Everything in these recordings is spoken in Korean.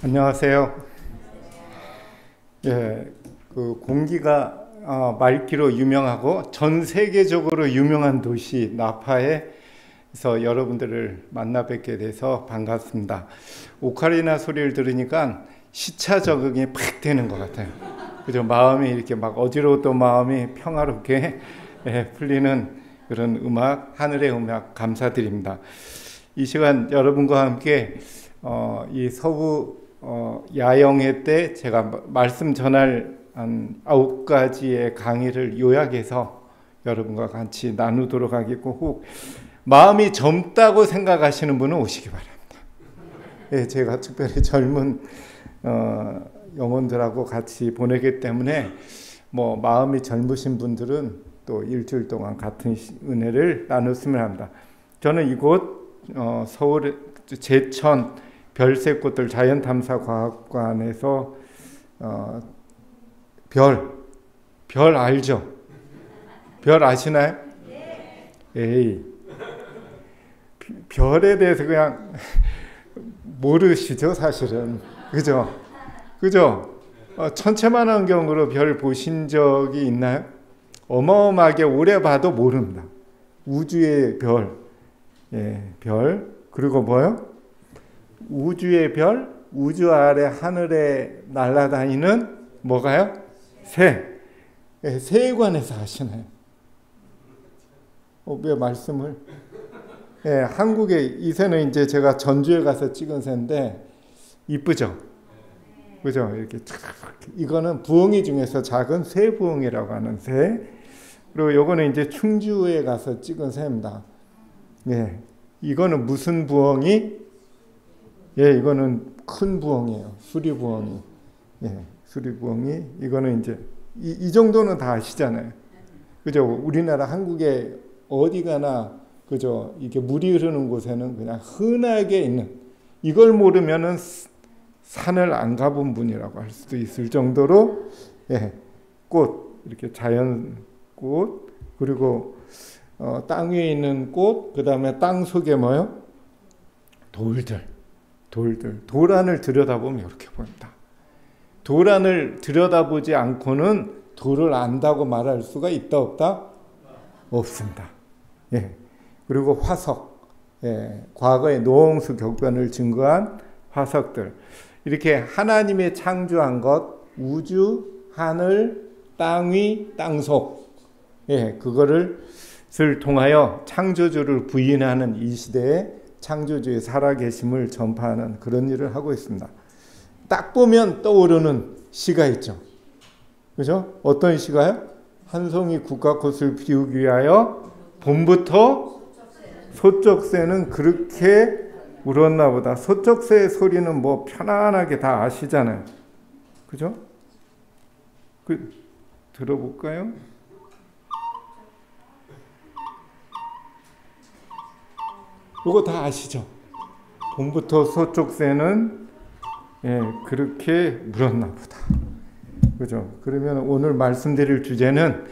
안녕하세요. 예, 그 공기가 맑기로 유명하고 전 세계적으로 유명한 도시 나파에서 여러분들을 만나 뵙게 돼서 반갑습니다. 오카리나 소리를 들으니까 시차 적응이 팍 되는 것 같아요. 그죠? 마음이 이렇게 막 어지러웠던 마음이 평화롭게 풀리는 그런 음악, 하늘의 음악 감사드립니다. 이 시간 여러분과 함께 이 서부 야영회 때 제가 말씀 전할 한 9가지의 강의를 요약해서 여러분과 같이 나누도록 하겠고, 혹 마음이 젊다고 생각하시는 분은 오시기 바랍니다. 예, 제가 특별히 젊은 영혼들하고 같이 보내기 때문에 뭐 마음이 젊으신 분들은 또 일주일 동안 같은 은혜를 나눴으면 합니다. 저는 이곳 서울 제천 별새꽃들 자연탐사과학관에서 별 알죠? 별 아시나요? 에이, 별에 대해서 그냥 모르시죠, 사실은. 그죠? 천체만원경으로 별 보신 적이 있나요? 어마어마하게 오래 봐도 모릅니다. 우주의 별, 별, 그리고 뭐요? 우주의 별, 우주 아래 하늘에 날아다니는 뭐가요? 새. 새에 관해서 아시나요? 왜 말씀을? 한국의 이 새는 이제 제가 전주에 가서 찍은 새인데 이쁘죠? 그죠? 이렇게 이거는 부엉이 중에서 작은 새부엉이라고 하는 새. 그리고 요거는 이제 충주에 가서 찍은 새입니다. 이거는 무슨 부엉이? 이거는 큰 부엉이에요. 수리부엉이. 수리부엉이. 이거는 이제 이 정도는 다 아시잖아요. 그죠? 우리나라 한국에 어디 가나 그죠? 이게 물이 흐르는 곳에는 그냥 흔하게 있는, 이걸 모르면은 산을 안 가본 분이라고 할 수도 있을 정도로 꽃, 이렇게 자연꽃, 그리고 땅 위에 있는 꽃, 그 다음에 땅 속에 뭐요? 돌들. 돌 안을 들여다보면 이렇게 보입니다. 돌 안을 들여다보지 않고는 돌을 안다고 말할 수가 있다 없다? 없습니다. 그리고 화석, 과거의 노홍수 격변을 증거한 화석들. 이렇게 하나님의 창조한 것, 우주, 하늘, 땅 위, 땅 속, 그거를 통하여 창조주를 부인하는 이 시대에 창조주의 살아계심을 전파하는 그런 일을 하고 있습니다. 딱 보면 떠오르는 시가 있죠. 그죠? 어떤 시가요? 한 송이 국화꽃을 피우기 위하여 봄부터 소쩍새는 그렇게 울었나 보다. 소쩍새의 소리는 뭐 편안하게 다 아시잖아요. 그죠? 들어볼까요? 이거 다 아시죠? 봄부터 소쩍새는 그렇게 물었나 보다. 그죠? 그러면 오늘 말씀드릴 주제는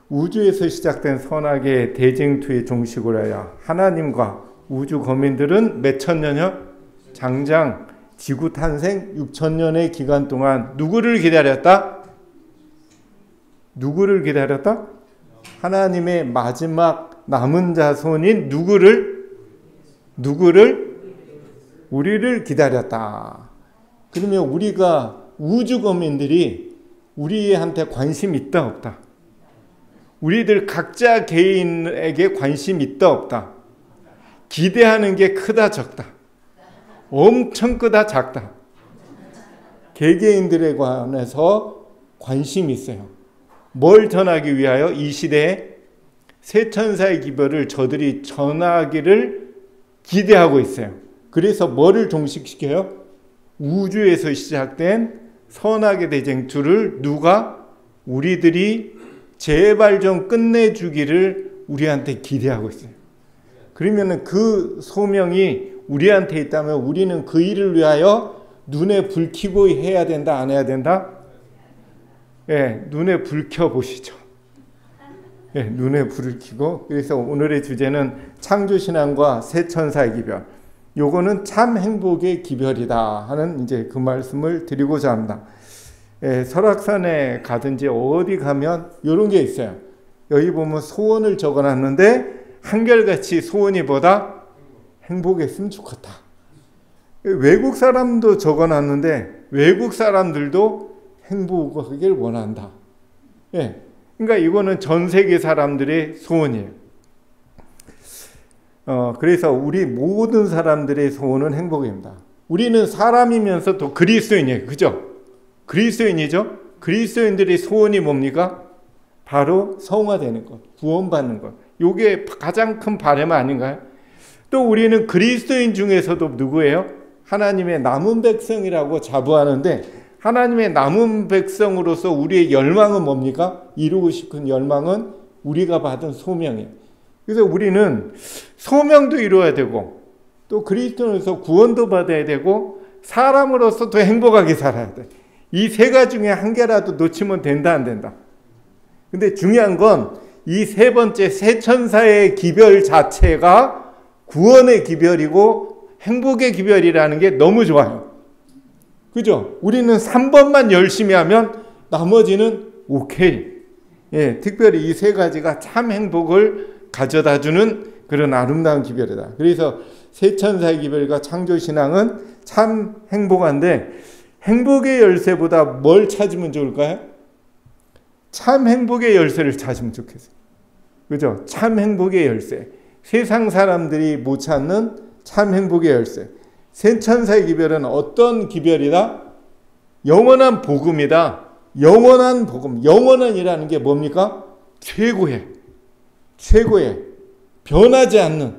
우주에서 시작된 선악의 대쟁투의 종식을 하여 하나님과 우주 거민들은 몇천 년여? 장장 지구 탄생 6천년의 기간 동안 누구를 기다렸다? 하나님의 마지막 남은 자손인 우리를 기다렸다. 그러면 우리가 우주 거민들이 우리한테 관심 있다 없다? 우리들 각자 개인에게 관심 있다 없다? 기대하는 게 크다 적다? 엄청 크다 작다? 개개인들에 관해서 관심이 있어요. 뭘 전하기 위하여? 이 시대에 새 천사의 기별을 저들이 전하기를 기대하고 있어요. 그래서 뭐를 종식시켜요? 우주에서 시작된 선악의 대쟁투를 우리들이 제발 좀 끝내주기를 우리한테 기대하고 있어요. 그러면 그 소명이 우리한테 있다면 우리는 그 일을 위하여 눈에 불 켜고 해야 된다, 안 해야 된다? 눈에 불 켜보시죠. 눈에 불을 켜고. 그래서 오늘의 주제는 창조신앙과 새 천사의 기별. 요거는 참 행복의 기별이다 하는 이제 그 말씀을 드리고자 합니다. 설악산에 가든지 어디 가면 이런 게 있어요. 여기 보면 소원을 적어놨는데 한결같이 소원이 보다 행복했으면 좋겠다. 외국 사람도 적어놨는데 외국 사람들도 행복하길 원한다. 그러니까 이거는 전 세계 사람들의 소원이에요. 그래서 우리 모든 사람들의 소원은 행복입니다. 우리는 사람이면서 또 그리스도인이에요. 그죠? 그리스도인이죠? 그리스도인들의 소원이 뭡니까? 바로 성화되는 것, 구원받는 것. 이게 가장 큰 바람 아닌가요? 또 우리는 그리스도인 중에서도 누구예요? 하나님의 남은 백성이라고 자부하는데 하나님의 남은 백성으로서 우리의 열망은 뭡니까? 이루고 싶은 열망은 우리가 받은 소명이에요. 그래서 우리는 소명도 이루어야 되고 또 그리스도인으로서 구원도 받아야 되고 사람으로서 더 행복하게 살아야 돼. 이 세 가지 중에 한 개라도 놓치면 된다 안 된다. 근데 중요한 건 이 세 번째 세 천사의 기별 자체가 구원의 기별이고 행복의 기별이라는 게 너무 좋아요. 그죠? 우리는 3번만 열심히 하면 나머지는 오케이. 특별히 이 세 가지가 참 행복을 가져다주는 그런 아름다운 기별이다. 그래서 세 천사의 기별과 창조신앙은 참 행복한데 행복의 열쇠보다 뭘 찾으면 좋을까요? 참 행복의 열쇠를 찾으면 좋겠어요. 그죠? 참 행복의 열쇠. 세상 사람들이 못 찾는 참 행복의 열쇠. 세 천사의 기별은 어떤 기별이다? 영원한 복음이다. 영원한 복음. 영원한이라는 게 뭡니까? 최고의 변하지 않는,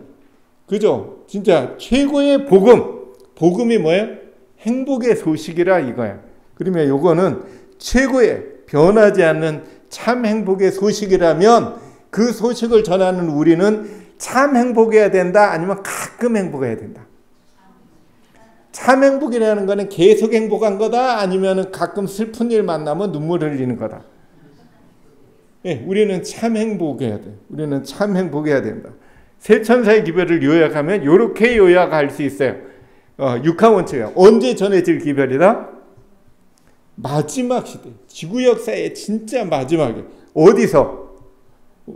그죠? 진짜 최고의 복음. 복음이 뭐예요? 행복의 소식이라 이거야. 그러면 요거는 최고의 변하지 않는 참 행복의 소식이라면 그 소식을 전하는 우리는 참 행복해야 된다? 아니면 가끔 행복해야 된다? 참 행복이라는 거는 계속 행복한 거다? 아니면 가끔 슬픈 일 만나면 눈물 흘리는 거다? 우리는 참 행복해야 돼. 우리는 참 행복해야 된다. 세 천사의 기별을 요약하면 이렇게 요약할 수 있어요. 육하원칙이에요. 언제 전해질 기별이다? 마지막 시대. 지구 역사의 진짜 마지막에. 어디서?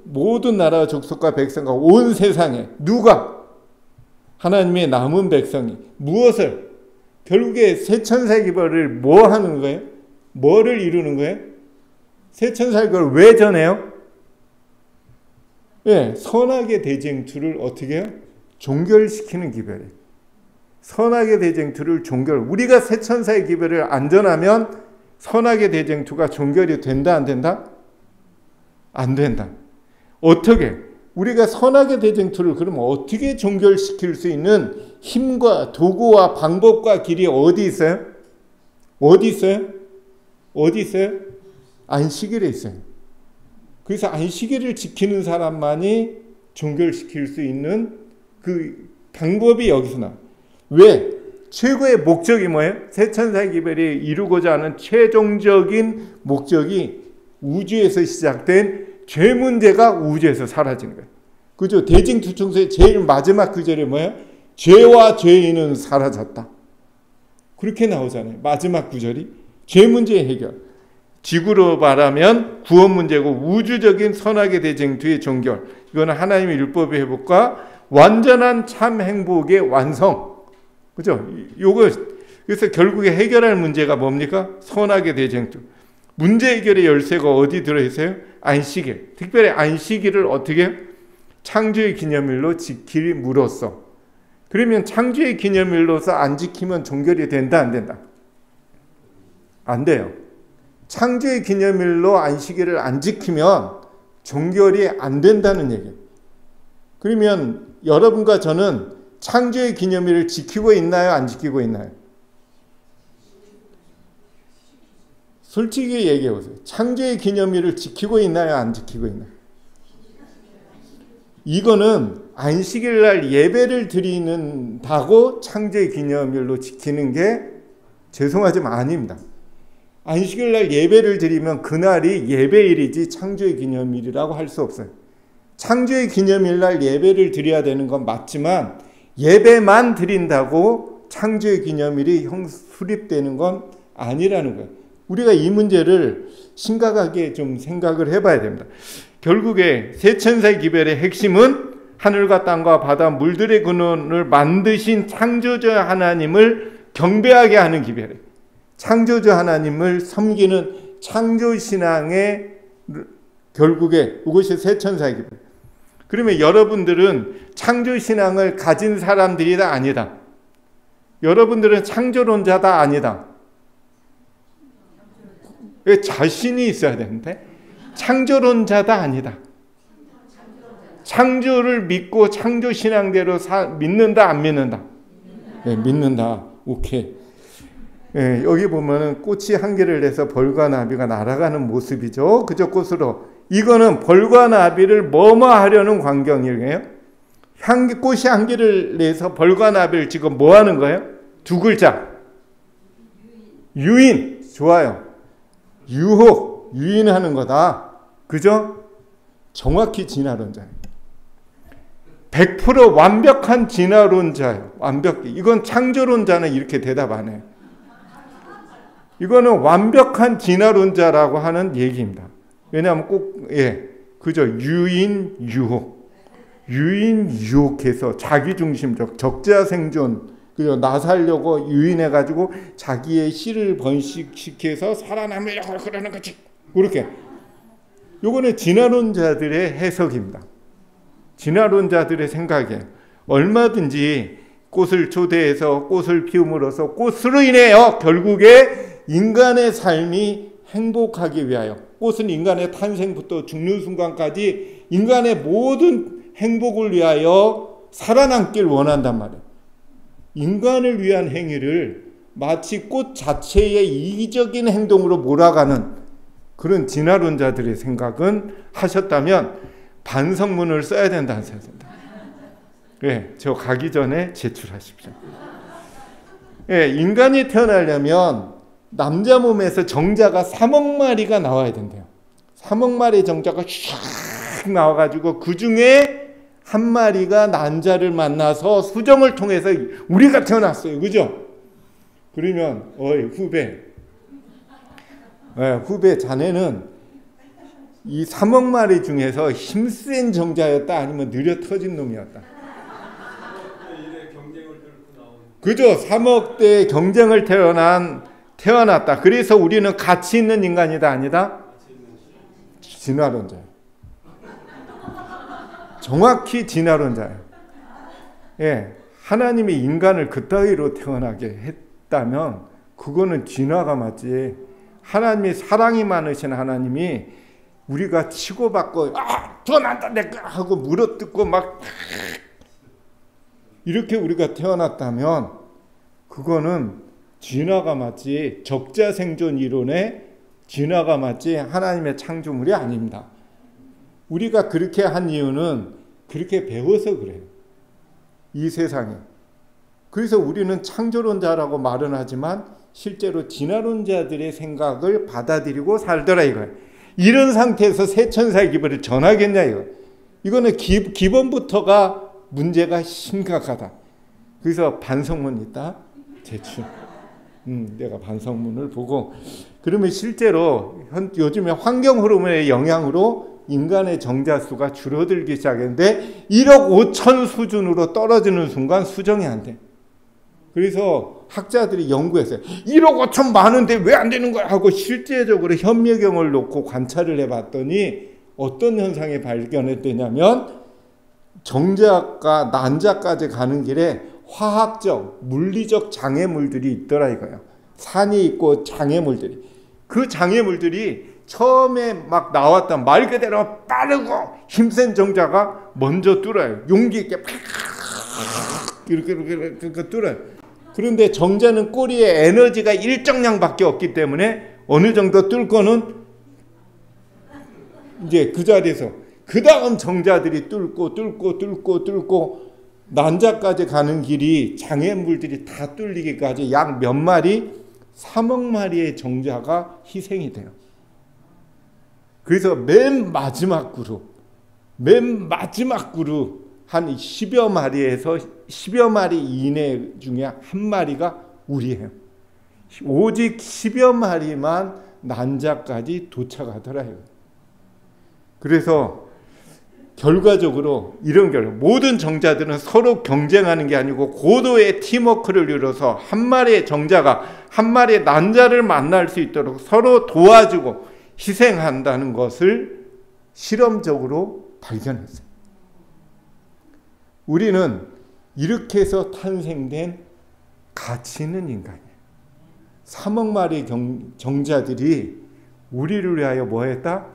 모든 나라 족속과 백성과 온 세상에 누가? 하나님의 남은 백성이 무엇을? 결국에 세 천사의 기별을 뭐 하는 거예요? 뭐를 이루는 거예요? 세 천사의 기별을 왜 전해요? 선악의 대쟁투를 어떻게 해요? 종결시키는 기별이에요. 선악의 대쟁투를 종결. 우리가 세 천사의 기별을 안 전하면 선악의 대쟁투가 종결이 된다 안 된다? 안 된다. 어떻게? 우리가 선악의 대쟁투를 그러면 어떻게 종결시킬 수 있는 힘과 도구와 방법과 길이 어디 있어요? 어디 있어요? 어디 있어요? 안식일에 있어요. 그래서 안식일을 지키는 사람만이 종결시킬 수 있는 그 방법이 여기서 나와요. 왜? 최고의 목적이 뭐예요? 세 천사의 기별이 이루고자 하는 최종적인 목적이 우주에서 시작된 죄 문제가 우주에서 사라지는 거예요. 그죠? 대징투청서의 제일 마지막 구절이 뭐예요? 죄와 죄인은 사라졌다. 그렇게 나오잖아요. 마지막 구절이. 죄 문제의 해결. 지구로 말하면 구원 문제고 우주적인 선악의 대쟁투의 종결. 이거는 하나님의 율법의 회복과 완전한 참 행복의 완성. 그죠? 요거 그래서 결국에 해결할 문제가 뭡니까? 선악의 대쟁투. 문제 해결의 열쇠가 어디 들어있어요? 안식일. 특별히 안식일을 어떻게? 창조의 기념일로 지킴으로써. 그러면 창조의 기념일로서 안 지키면 종결이 된다 안 된다? 안 돼요. 창조의 기념일로 안식일을 안 지키면 종결이 안 된다는 얘기예요. 그러면 여러분과 저는 창조의 기념일을 지키고 있나요? 안 지키고 있나요? 솔직히 얘기해 보세요. 창조의 기념일을 지키고 있나요? 안 지키고 있나요? 이거는 안식일 날 예배를 드리는다고 창조의 기념일로 지키는 게 죄송하지만 아닙니다. 안식일 날 예배를 드리면 그날이 예배일이지 창조의 기념일이라고 할 수 없어요. 창조의 기념일 날 예배를 드려야 되는 건 맞지만 예배만 드린다고 창조의 기념일이 수립되는 건 아니라는 거예요. 우리가 이 문제를 심각하게 좀 생각을 해봐야 됩니다. 결국에 세천사의 기별의 핵심은 하늘과 땅과 바다 물들의 근원을 만드신 창조주 하나님을 경배하게 하는 기별이에요. 창조주 하나님을 섬기는 창조신앙의 결국에 이것이 세천사의 기별. 그러면 여러분들은 창조신앙을 가진 사람들이다 아니다? 여러분들은 창조론자다 아니다? 왜 자신이 있어야 되는데? 창조론자다 아니다? 창조를 믿고 창조신앙대로 믿는다 안 믿는다? 네, 믿는다. 오케이. 네, 여기 보면은 꽃이 한 개를 내서 벌과 나비가 날아가는 모습이죠. 그저 꽃으로. 이거는 벌과 나비를 뭐뭐 하려는 광경이에요? 꽃이 한 개를 내서 벌과 나비를 지금 뭐 하는 거예요? 두 글자. 유인. 좋아요. 유혹. 유인하는 거다. 그죠? 정확히 진화론자예요. 100% 완벽한 진화론자예요. 완벽히. 이건 창조론자는 이렇게 대답 안 해요. 이거는 완벽한 진화론자라고 하는 얘기입니다. 왜냐하면 꼭, 그죠. 유인, 유혹. 유인, 유혹해서 자기중심적, 적자생존, 그죠. 나 살려고 유인해가지고 자기의 씨를 번식시켜서 살아남으려고 그러는 거지. 그렇게. 요거는 진화론자들의 해석입니다. 진화론자들의 생각이에요. 얼마든지 꽃을 초대해서 꽃을 피움으로써 꽃으로 인해요. 결국에 인간의 삶이 행복하기 위하여 꽃은 인간의 탄생부터 죽는 순간까지 인간의 모든 행복을 위하여 살아남길 원한단 말이에요. 인간을 위한 행위를 마치 꽃 자체의 이기적인 행동으로 몰아가는 그런 진화론자들의 생각은 하셨다면 반성문을 써야 된다는 생각입니다. 네, 저 가기 전에 제출하십시오. 네, 인간이 태어나려면 남자 몸에서 정자가 3억 마리가 나와야 된대요. 3억 마리의 정자가 샥 나와가지고 그 중에 한 마리가 난자를 만나서 수정을 통해서 우리가 태어났어요. 그죠? 그러면 후배 자네는 이 3억 마리 중에서 힘센 정자였다 아니면 느려 터진 놈이었다. 그죠? 3억 대의 경쟁을 태어났다. 그래서 우리는 가치 있는 인간이다 아니다? 진화론자예요. 정확히 진화론자예요. 예, 하나님이 인간을 그따위로 태어나게 했다면 그거는 진화가 맞지. 하나님이 사랑이 많으신 하나님이 우리가 치고받고 태어난다 내가 하고 물어뜯고 막 이렇게 우리가 태어났다면 그거는 진화가 맞지. 적자생존 이론에 진화가 맞지 하나님의 창조물이 아닙니다. 우리가 그렇게 한 이유는 그렇게 배워서 그래요. 이 세상에. 그래서 우리는 창조론자라고 말은 하지만 실제로 진화론자들의 생각을 받아들이고 살더라 이거예요. 이런 상태에서 세천사의 기별을 전하겠냐 이거. 이거는 기본부터가 문제가 심각하다. 그래서 반성문 있다 제출. 내가 반성문을 보고 그러면 실제로 요즘에 환경 호르몬의 영향으로 인간의 정자 수가 줄어들기 시작했는데 1억 5천 수준으로 떨어지는 순간 수정이 안 돼. 그래서 학자들이 연구했어요. 1억 5천 많은데 왜 안 되는 거야 하고 실제적으로 현미경을 놓고 관찰을 해봤더니 어떤 현상이 발견했더냐면 정자가 난자까지 가는 길에 화학적, 물리적 장애물들이 있더라 이거예요. 산이 있고 장애물들이. 그 장애물들이 처음에 막 나왔던 말 그대로 빠르고 힘센 정자가 먼저 뚫어요. 용기 있게 이렇게 뚫어요. 그런데 정자는 꼬리에 에너지가 일정량밖에 없기 때문에 어느 정도 뚫고는 이제 그 자리에서 그 다음 정자들이 뚫고 난자까지 가는 길이 장애물들이 다 뚫리기까지 약 몇 마리? 3억 마리의 정자가 희생이 돼요. 그래서 맨 마지막 그룹 한 10여 마리에서 10여 마리 이내 중에 한 마리가 우리예요. 오직 10여 마리만 난자까지 도착하더라요. 그래서 결과적으로 이런 결과, 모든 정자들은 서로 경쟁하는 게 아니고 고도의 팀워크를 이뤄서 한 마리의 정자가 한 마리의 난자를 만날 수 있도록 서로 도와주고 희생한다는 것을 실험적으로 발견했어요. 우리는 이렇게 해서 탄생된 가치 있는 인간이에요. 3억 마리 정자들이 우리를 위하여 뭐 했다?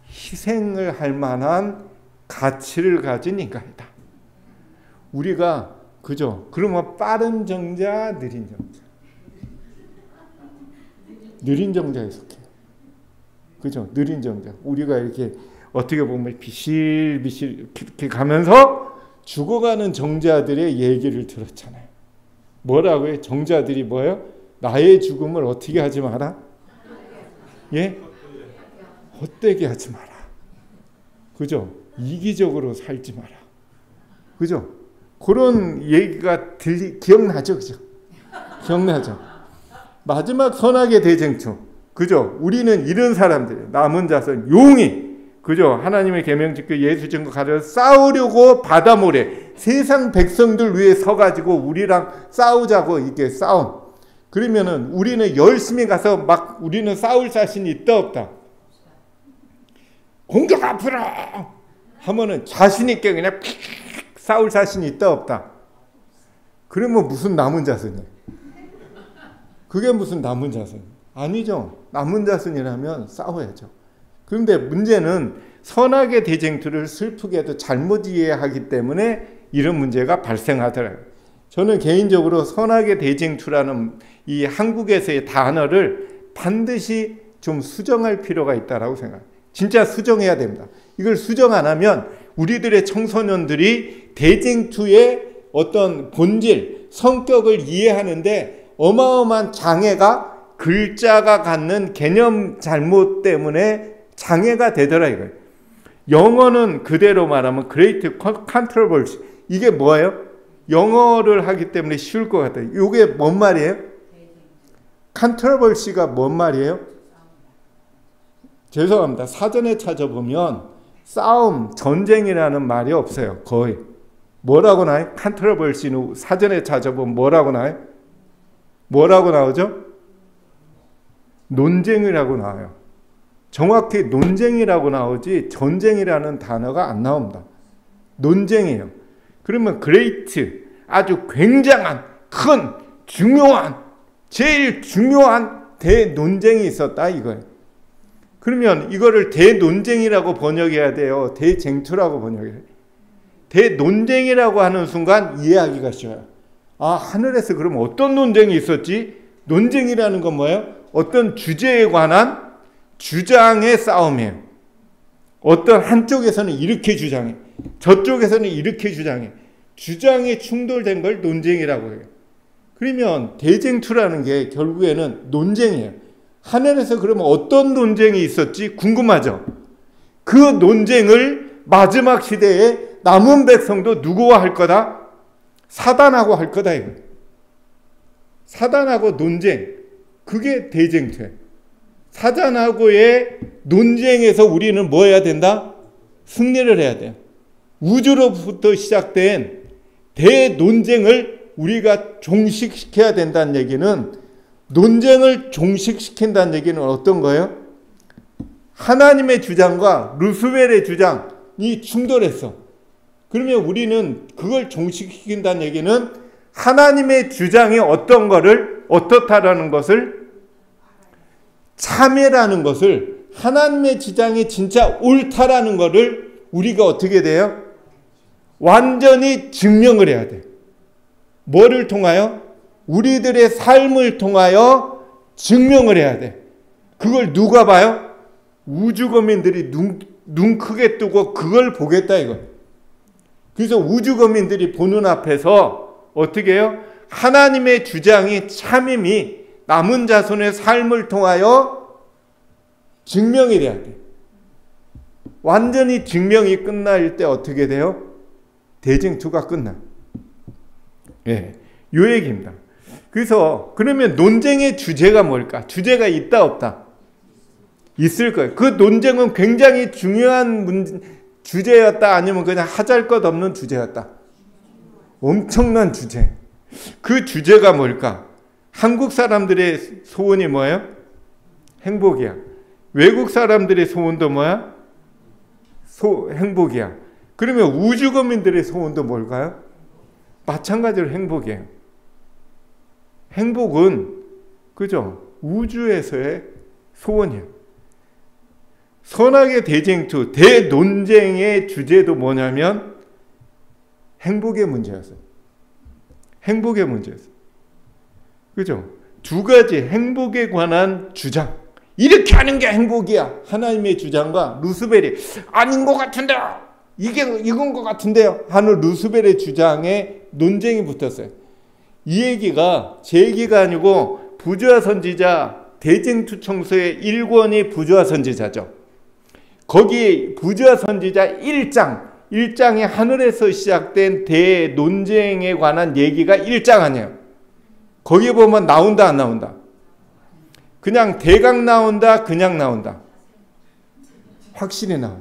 희생을 할 만한 가치를 가진 인간이다. 우리가 그죠? 그러면 빠른 정자, 느린 정자. 느린 정자에 속해요. 그죠? 느린 정자. 우리가 이렇게 어떻게 보면 비실비실 이렇게 가면서 죽어가는 정자들의 얘기를 들었잖아요. 뭐라고요? 정자들이 뭐예요? 나의 죽음을 어떻게 하지 마라? 예? 헛되게 하지 마라. 그죠? 이기적으로 살지 마라. 그죠? 그런 얘기가 기억나죠? 그죠? 기억나죠? 마지막 선악의 대쟁투. 그죠? 우리는 이런 사람들, 남은 자손, 용이, 그죠? 하나님의 계명 지켜 예수 증거 가려 싸우려고 바다 모래, 세상 백성들 위에 서가지고 우리랑 싸우자고 이게 싸움. 그러면은 우리는 열심히 가서 막 우리는 싸울 자신이 있다 없다? 공격 앞으로 하면은 자신 있게 그냥 픽 싸울 자신이 있다 없다? 그러면 무슨 남은 자손이에요? 그게 무슨 남은 자손? 아니죠. 남은 자손이라면 싸워야죠. 그런데 문제는 선악의 대쟁투를 슬프게도 잘못 이해하기 때문에 이런 문제가 발생하더라고요. 저는 개인적으로 선악의 대쟁투라는 이 한국에서의 단어를 반드시 좀 수정할 필요가 있다고 생각해요. 진짜 수정해야 됩니다. 이걸 수정 안 하면 우리들의 청소년들이 대쟁투의 어떤 본질, 성격을 이해하는데 어마어마한 장애가 글자가 갖는 개념 잘못 때문에 장애가 되더라 이거예요. 영어는 그대로 말하면 great controversy. 이게 뭐예요? 영어를 하기 때문에 쉬울 것 같아요. 이게 뭔 말이에요? controversy가 뭔 말이에요? 죄송합니다. 사전에 찾아보면 싸움, 전쟁이라는 말이 없어요. 거의. 뭐라고 나와요? controversy는 사전에 찾아보면 뭐라고 나와요? 뭐라고 나오죠? 논쟁이라고 나와요. 정확히 논쟁이라고 나오지 전쟁이라는 단어가 안 나옵니다. 논쟁이에요. 그러면 great, 아주 굉장한, 큰, 중요한, 제일 중요한 대논쟁이 있었다 이거예요. 그러면 이거를 대논쟁이라고 번역해야 돼요? 대쟁투라고 번역해야 돼요? 대논쟁이라고 하는 순간 이해하기가 쉬워요. 아, 하늘에서 그럼 어떤 논쟁이 있었지? 논쟁이라는 건 뭐예요? 어떤 주제에 관한 주장의 싸움이에요. 어떤 한쪽에서는 이렇게 주장해, 저쪽에서는 이렇게 주장해. 주장이 충돌된 걸 논쟁이라고 해요. 그러면 대쟁투라는 게 결국에는 논쟁이에요. 하늘에서 그러면 어떤 논쟁이 있었지? 궁금하죠? 그 논쟁을 마지막 시대에 남은 백성도 누구와 할 거다? 사단하고 할 거다 이거. 사단하고 논쟁, 그게 대쟁투예요. 사단하고의 논쟁에서 우리는 뭐 해야 된다? 승리를 해야 돼요. 우주로부터 시작된 대논쟁을 우리가 종식시켜야 된다는 얘기는, 논쟁을 종식시킨다는 얘기는 어떤 거예요? 하나님의 주장과 루스벨의 주장이 충돌했어. 그러면 우리는 그걸 종식시킨다는 얘기는 하나님의 주장이 어떤 거를, 어떻다라는 것을, 참회라는 것을, 하나님의 주장이 진짜 옳다라는 것을 우리가 어떻게 돼요? 완전히 증명을 해야 돼. 뭐를 통하여? 우리들의 삶을 통하여 증명을 해야 돼. 그걸 누가 봐요? 우주거민들이 눈 크게 뜨고 그걸 보겠다 이거. 그래서 우주거민들이 보는 앞에서 어떻게 해요? 하나님의 주장이 참임이 남은 자손의 삶을 통하여 증명이 돼야 돼. 완전히 증명이 끝날 때 어떻게 돼요? 대쟁투가 끝나. 예, 요 얘기입니다. 그래서 그러면 논쟁의 주제가 뭘까? 주제가 있다 없다? 있을 거예요. 그 논쟁은 굉장히 중요한 주제였다, 아니면 그냥 하잘것없는 주제였다? 엄청난 주제. 그 주제가 뭘까? 한국 사람들의 소원이 뭐예요? 행복이야. 외국 사람들의 소원도 뭐야? 행복이야. 그러면 우주거민들의 소원도 뭘까요? 마찬가지로 행복이에요. 행복은 그죠? 우주에서의 소원이에요. 선악의 대쟁투, 대논쟁의 주제도 뭐냐면 행복의 문제였어요. 행복의 문제였어요. 그죠? 두 가지 행복에 관한 주장. 이렇게 하는 게 행복이야. 하나님의 주장과 루스벨이 아닌 것 같은데요. 이건 것 같은데요. 하는 루스벨의 주장에 논쟁이 붙었어요. 이 얘기가 제 얘기가 아니고 부조화 선지자 대쟁투 청소의 1권이 부조화 선지자죠. 거기 부조화 선지자 1장에 하늘에서 시작된 대논쟁에 관한 얘기가 1장 아니에요. 거기에 보면 나온다 안 나온다? 그냥 대강 나온다, 그냥 나온다? 확실히 나와.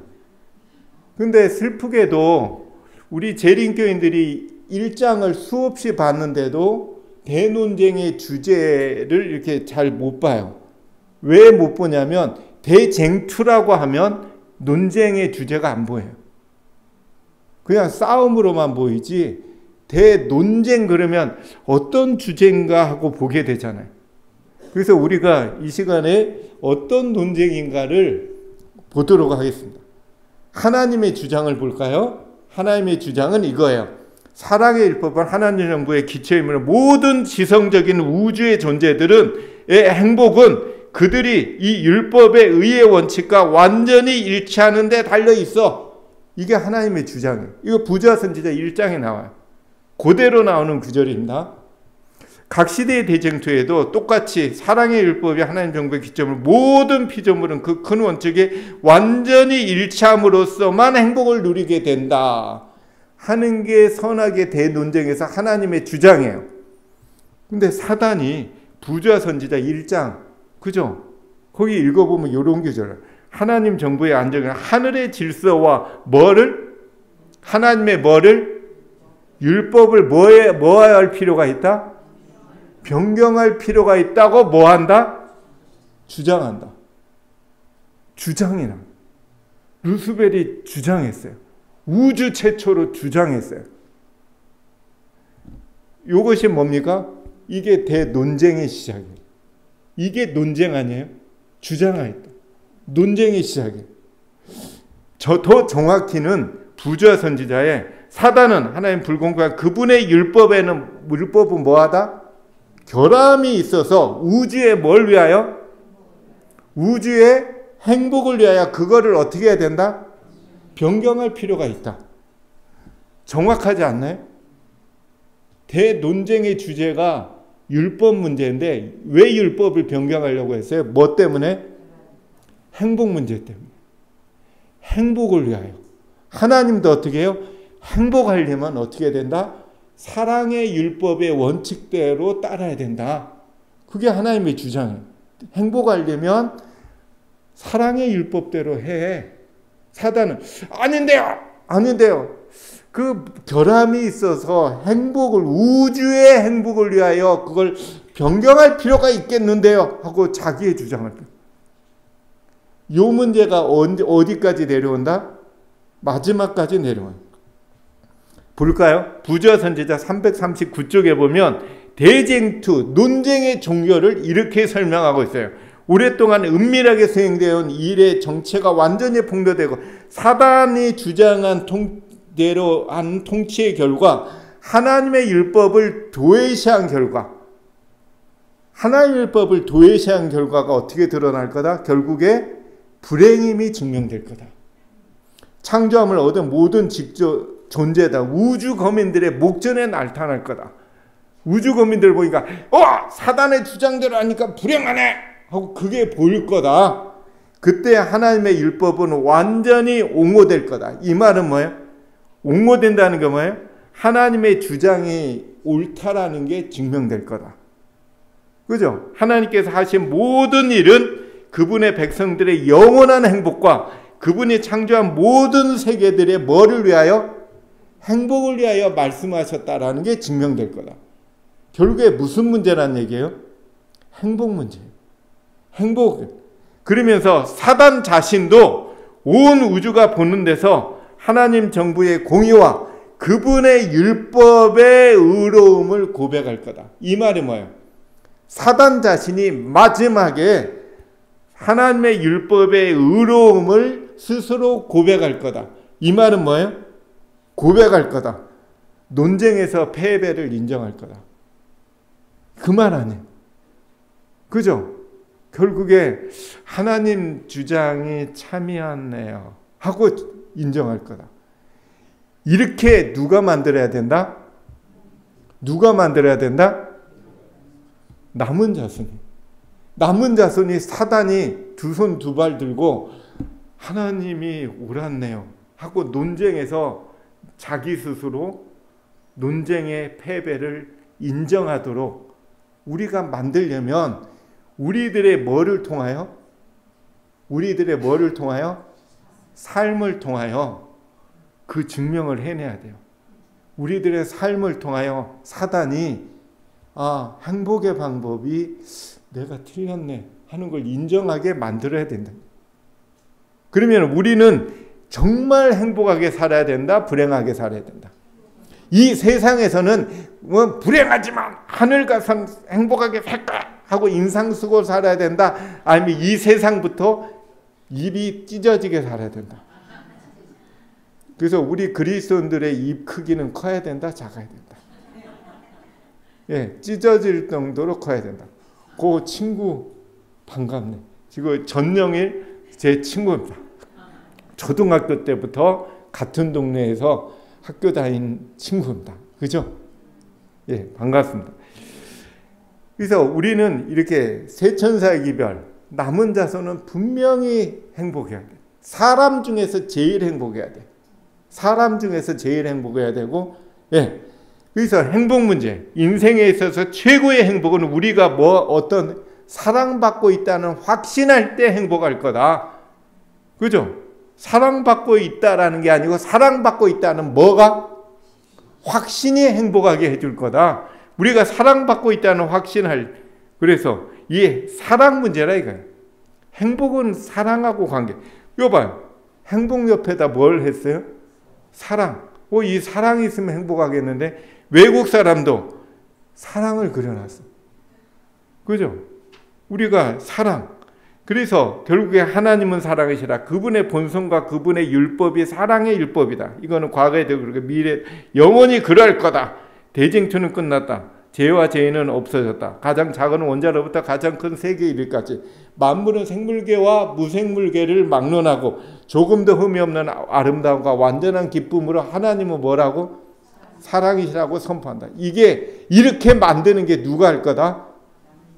근데 슬프게도 우리 재림교인들이 1장을 수없이 봤는데도 대논쟁의 주제를 이렇게 잘 못 봐요. 왜 못 보냐면 대쟁투라고 하면 논쟁의 주제가 안 보여요. 그냥 싸움으로만 보이지 대논쟁 그러면 어떤 주제인가 하고 보게 되잖아요. 그래서 우리가 이 시간에 어떤 논쟁인가를 보도록 하겠습니다. 하나님의 주장을 볼까요? 하나님의 주장은 이거예요. 사랑의 율법은 하나님 정부의 기초이므로 모든 지성적인 우주의 존재들의 행복은 그들이 이 율법의 의의 원칙과 완전히 일치하는 데 달려 있어. 이게 하나님의 주장이에요. 이거 부조화 선지자 1장에 나와요. 그대로 나오는 구절입니다. 각 시대의 대쟁투에도 똑같이 사랑의 율법이 하나님 정부의 기점을 모든 피조물은 그 큰 원칙에 완전히 일치함으로써만 행복을 누리게 된다 하는 게 선악의 대논쟁에서 하나님의 주장이에요. 근데 사단이 부조화 선지자 1장 그죠? 거기 읽어보면 이런 구절 하나님 정부의 안정은 하늘의 질서와 뭐를? 하나님의 뭐를? 율법을 뭐해야 할 필요가 있다? 변경할 필요가 있다고 뭐한다? 주장한다. 주장이나 루스벨이 주장했어요. 우주 최초로 주장했어요. 이것이 뭡니까? 이게 대논쟁의 시작이에요. 이게 논쟁 아니에요? 주장하였다. 논쟁의 시작이에요. 더 정확히는 부조화 선지자의 사단은 하나님 불공평한 그분의 율법은 뭐하다? 결함이 있어서 우주에 뭘 위하여? 우주의 행복을 위하여 그거를 어떻게 해야 된다? 변경할 필요가 있다. 정확하지 않나요? 대논쟁의 주제가 율법 문제인데 왜 율법을 변경하려고 했어요? 뭐 때문에? 행복 문제 때문에. 행복을 위하여. 하나님도 어떻게 해요? 행복하려면 어떻게 해야 된다? 사랑의 율법의 원칙대로 따라야 된다. 그게 하나님의 주장이에요. 행복하려면 사랑의 율법대로 해. 사단은 아닌데요. 그 결함이 있어서 우주의 행복을 위하여 그걸 변경할 필요가 있겠는데요 하고 자기의 주장을. 이 문제가 어디까지 내려온다? 마지막까지 내려와요. 볼까요? 부조화 선지자 339쪽에 보면 대쟁투, 논쟁의 종교를 이렇게 설명하고 있어요. 오랫동안 은밀하게 수행되어 온 일의 정체가 완전히 폭로되고 사단이 주장한 대로 한 통치의 결과 하나님의 율법을 도외시한 결과 하나님의 율법을 도외시한 결과가 어떻게 드러날 거다? 결국에 불행임이 증명될 거다. 창조함을 얻은 모든 존재다. 우주 거민들의 목전에 나타날 거다. 우주 거민들 보니까 사단의 주장대로 하니까 불행하네 하고 그게 보일 거다. 그때 하나님의 율법은 완전히 옹호될 거다. 이 말은 뭐예요? 옹호된다는 게 뭐예요? 하나님의 주장이 옳다라는 게 증명될 거다. 그죠? 하나님께서 하신 모든 일은 그분의 백성들의 영원한 행복과 그분이 창조한 모든 세계들의 뭐를 위하여? 행복을 위하여 말씀하셨다라는 게 증명될 거다. 결국에 무슨 문제란 얘기예요? 행복 문제예요. 행복. 그러면서 사단 자신도 온 우주가 보는 데서 하나님 정부의 공의와 그분의 율법의 의로움을 고백할 거다. 이 말이 뭐예요? 사단 자신이 마지막에 하나님의 율법의 의로움을 스스로 고백할 거다. 이 말은 뭐예요? 고백할 거다. 논쟁에서 패배를 인정할 거다. 그 말 아니에요. 그죠? 결국에 하나님 주장이 참이었네요 하고 인정할 거다. 이렇게 누가 만들어야 된다? 누가 만들어야 된다? 남은 자손이. 남은 자손이 사단이 두 손 두 발 들고 하나님이 옳았네요 하고 논쟁에서 자기 스스로 논쟁의 패배를 인정하도록 우리가 만들려면 우리들의 뭐를 통하여? 우리들의 뭐를 통하여? 삶을 통하여 그 증명을 해내야 돼요. 우리들의 삶을 통하여 사단이 행복의 방법이 내가 틀렸네 하는 걸 인정하게 만들어야 된다. 그러면 우리는 정말 행복하게 살아야 된다, 불행하게 살아야 된다. 이 세상에서는 불행하지만 하늘 가서 행복하게 살까 하고 인상 쓰고 살아야 된다. 아니면 이 세상부터 입이 찢어지게 살아야 된다. 그래서 우리 그리스도인들의 입 크기는 커야 된다, 작아야 된다. 예, 찢어질 정도로 커야 된다. 그 친구 반갑네. 지금 전영일 제 친구입니다. 초등학교 때부터 같은 동네에서 학교 다닌 친구입니다. 그죠? 예, 반갑습니다. 그래서 우리는 이렇게 세천사의 기별, 남은 자손은 분명히 행복해야 돼. 사람 중에서 제일 행복해야 돼. 사람 중에서 제일 행복해야 되고, 예. 그래서 행복 문제, 인생에 있어서 최고의 행복은 우리가 어떤 사랑받고 있다는 확신할 때 행복할 거다. 그죠? 사랑받고 있다라는 게 아니고 사랑받고 있다는 뭐가? 확신이 행복하게 해줄 거다. 우리가 사랑받고 있다는 확신할. 그래서 이 사랑 문제라 이거예요. 행복은 사랑하고 관계. 이거 봐요. 행복 옆에다 뭘 했어요? 사랑. 이 사랑이 있으면 행복하겠는데 외국 사람도 사랑을 그려놨어. 그죠? 우리가 사랑. 그래서 결국에 하나님은 사랑이시라. 그분의 본성과 그분의 율법이 사랑의 율법이다. 이거는 과거에 되고 미래 영원히 그럴 거다. 대쟁투는 끝났다. 죄와 죄인은 없어졌다. 가장 작은 원자로부터 가장 큰 세계에 이르기까지 만물은 생물계와 무생물계를 막론하고 조금도 흠이 없는 아름다움과 완전한 기쁨으로 하나님은 뭐라고? 사랑이시라고 선포한다. 이게 이렇게 만드는 게 누가 할 거다?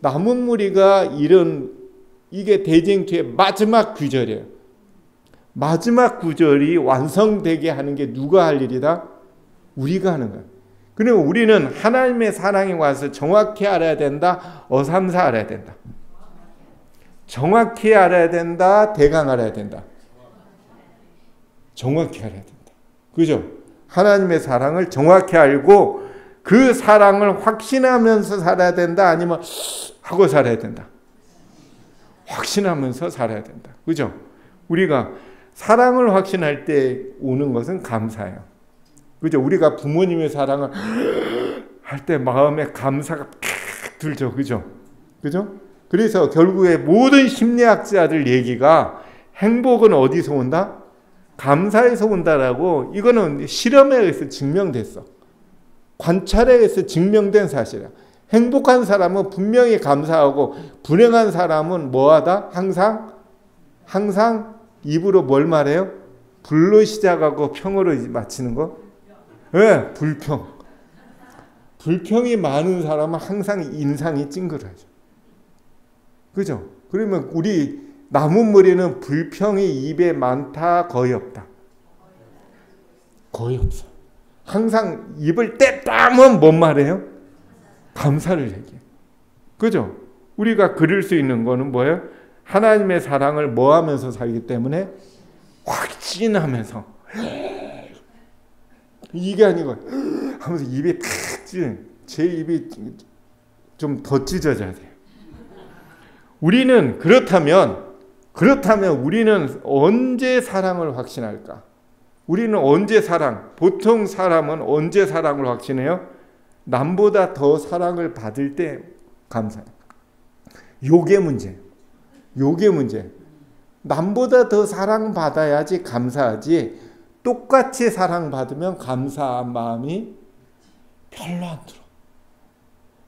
남은 무리가 이게 대쟁투의 마지막 구절이에요. 마지막 구절이 완성되게 하는 게 누가 할 일이다? 우리가 하는 거야. 그리고 우리는 하나님의 사랑에 관해서 정확히 알아야 된다. 어삼사 알아야 된다. 정확히 알아야 된다. 대강 알아야 된다. 정확히 알아야 된다. 그죠? 하나님의 사랑을 정확히 알고 그 사랑을 확신하면서 살아야 된다. 아니면 하고 살아야 된다. 확신하면서 살아야 된다. 그죠? 우리가 사랑을 확신할 때 오는 것은 감사예요. 그죠? 우리가 부모님의 사랑을 할 때 마음에 감사가 들죠. 그죠? 그죠? 그래서 결국에 모든 심리학자들 얘기가 행복은 어디서 온다? 감사에서 온다라고. 이거는 실험에 의해서 증명됐어. 관찰에 의해서 증명된 사실이야. 행복한 사람은 분명히 감사하고 불행한 사람은 뭐하다? 항상 입으로 뭘 말해요? 불로 시작하고 평으로 마치는 거? 네, 불평. 불평이 많은 사람은 항상 인상이 찡그러져. 그죠? 그러면 우리 남은 무리는 불평이 입에 많다, 거의 없다. 거의 없어. 항상 입을 떼따면 뭔 말이에요? 감사를 얘기해요. 그죠? 우리가 그릴 수 있는 거는 뭐예요? 하나님의 사랑을 뭐 하면서 살기 때문에 확신하면서 이게 아니고 하면서 입이 탁 찢어요. 제 입이 좀 더 찢어져야 돼요. 우리는 그렇다면 우리는 언제 사랑을 확신할까? 우리는 언제 보통 사람은 언제 사랑을 확신해요? 남보다 더 사랑을 받을 때 감사해요. 요게 문제. 남보다 더 사랑받아야지 감사하지, 똑같이 사랑받으면 감사한 마음이 별로 안 들어.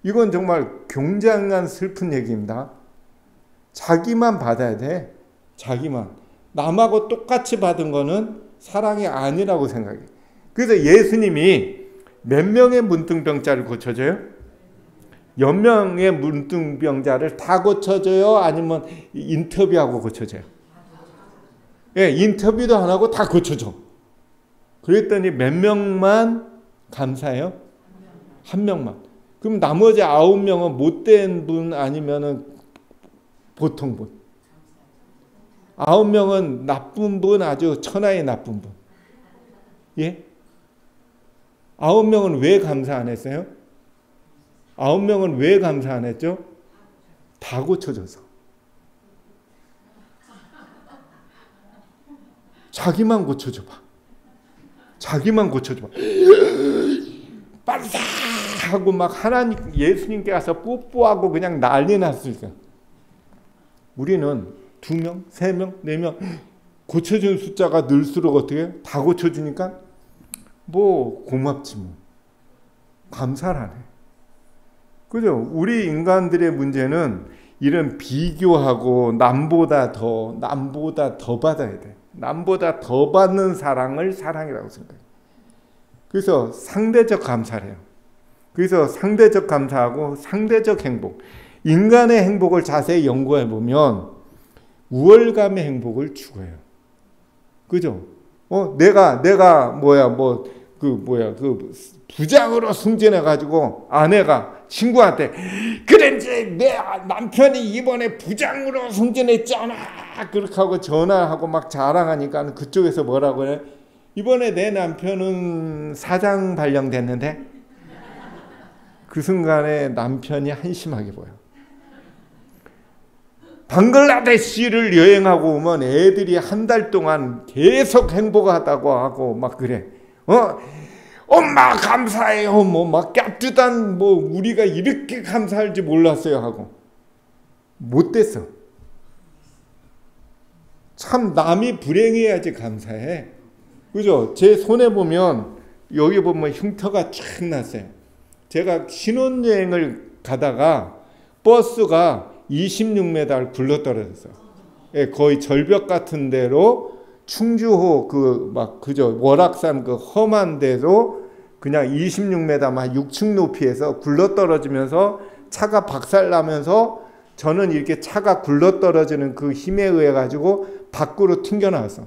이건 정말 굉장한 슬픈 얘기입니다. 자기만 받아야 돼. 자기만. 남하고 똑같이 받은 거는 사랑이 아니라고 생각해. 그래서 예수님이 몇 명의 문둥병자를 고쳐줘요? 10명의 문둥병자를 다 고쳐줘요? 아니면 인터뷰하고 고쳐줘요? 예, 인터뷰도 안 하고 다 고쳐줘. 그랬더니 몇 명만 감사해요? 한 명만. 그럼 나머지 9명은 못된 분 아니면은 보통 분? 9명은 나쁜 분, 아주 천하의 나쁜 분. 예? 9명은 왜 감사 안 했어요? 9명은 왜 감사 안 했죠? 다 고쳐줘서. 자기만 고쳐줘봐. 빠르사 하고 막 하나님, 예수님께 가서 뽀뽀하고 그냥 난리 났으니까. 우리는 2명, 3명, 4명 고쳐준 숫자가 늘수록 어떻게 해요? 다 고쳐주니까 뭐 고맙지 뭐. 감사를 안 해. 그죠? 우리 인간들의 문제는 이런 비교하고 남보다 더 받아야 돼. 남보다 더 받는 사랑을 사랑이라고 생각해요. 그래서 상대적 감사를 해요. 그래서 상대적 감사하고 상대적 행복. 인간의 행복을 자세히 연구해 보면 우월감의 행복을 추구해요. 그죠? 내가 부장으로 승진해 가지고 아내가 친구한테 그래 이제 내 남편이 이번에 부장으로 승진했잖아 그렇게 하고 전화하고 막 자랑하니까 그쪽에서 뭐라고 해? 이번에 내 남편은 사장 발령됐는데. 그 순간에 남편이 한심하게 보여. 방글라데시를 여행하고 오면 애들이 한 달 동안 계속 행복하다고 하고 막 그래. 엄마 감사해요. 뭐 막 깍두단 뭐 우리가 이렇게 감사할지 몰랐어요 하고. 못됐어. 참 남이 불행해야지 감사해. 그죠? 제 손에 보면 여기 보면 흉터가 쫙 났어요. 제가 신혼여행을 가다가 버스가 26m를 굴러떨어졌어요. 예, 거의 절벽 같은 데로 충주호 그죠 월악산 그 험한 데로 그냥 26m 막 6층 높이에서 굴러떨어지면서 차가 박살나면서 저는 이렇게 차가 굴러떨어지는 그 힘에 의해 가지고 밖으로 튕겨나왔어.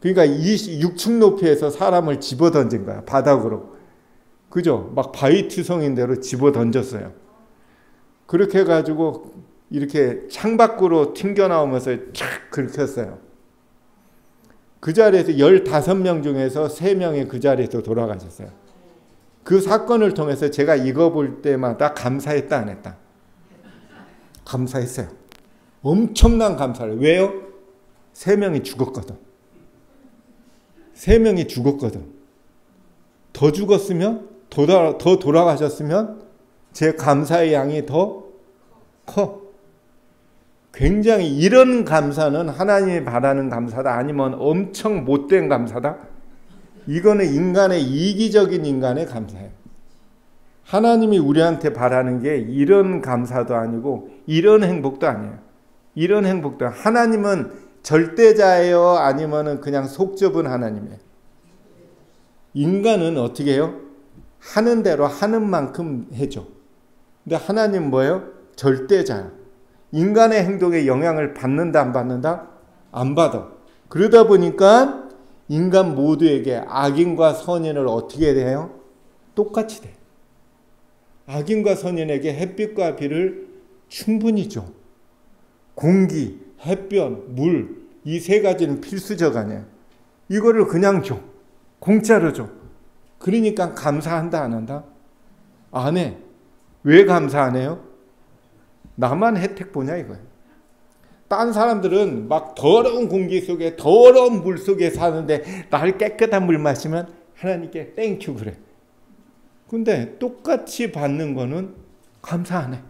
그러니까 6층 높이에서 사람을 집어던진 거야 바닥으로. 그죠? 막 바위투성인 대로 집어던졌어요. 그렇게 해가지고 이렇게 창밖으로 튕겨나오면서 촥 긁혔어요. 그 자리에서 15명 중에서 3명이 그 자리에서 돌아가셨어요. 그 사건을 통해서 제가 이거 볼 때마다 감사했다 안 했다? 감사했어요. 엄청난 감사를. 왜요? 3명이 죽었거든. 3명이 죽었거든. 더 죽었으면 더 돌아가셨으면 제 감사의 양이 더 커. 굉장히 이런 감사는 하나님이 바라는 감사다 아니면 엄청 못된 감사다? 이거는 인간의 이기적인 인간의 감사예요. 하나님이 우리한테 바라는 게 이런 감사도 아니고 이런 행복도 아니에요. 이런 행복도 하나님은 절대자예요? 아니면 그냥 속 좁은 하나님이에요? 인간은 어떻게 해요? 하는 대로 하는 만큼 해줘. 근데 하나님 뭐예요? 절대자야. 인간의 행동에 영향을 받는다 안 받는다? 안 받아. 그러다 보니까 인간 모두에게 악인과 선인을 어떻게 해요? 똑같이 돼. 악인과 선인에게 햇빛과 비를 충분히 줘. 공기, 햇볕, 물, 이 세 가지는 필수적 아니에요. 이거를 그냥 줘. 공짜로 줘. 그러니까 감사한다 안 한다? 안 해. 왜 감사 안 해요? 나만 혜택 보냐 이거예요. 딴 사람들은 막 더러운 공기 속에 더러운 물 속에 사는데 날 깨끗한 물 마시면 하나님께 땡큐 그래. 근데 똑같이 받는 거는 감사 안 해.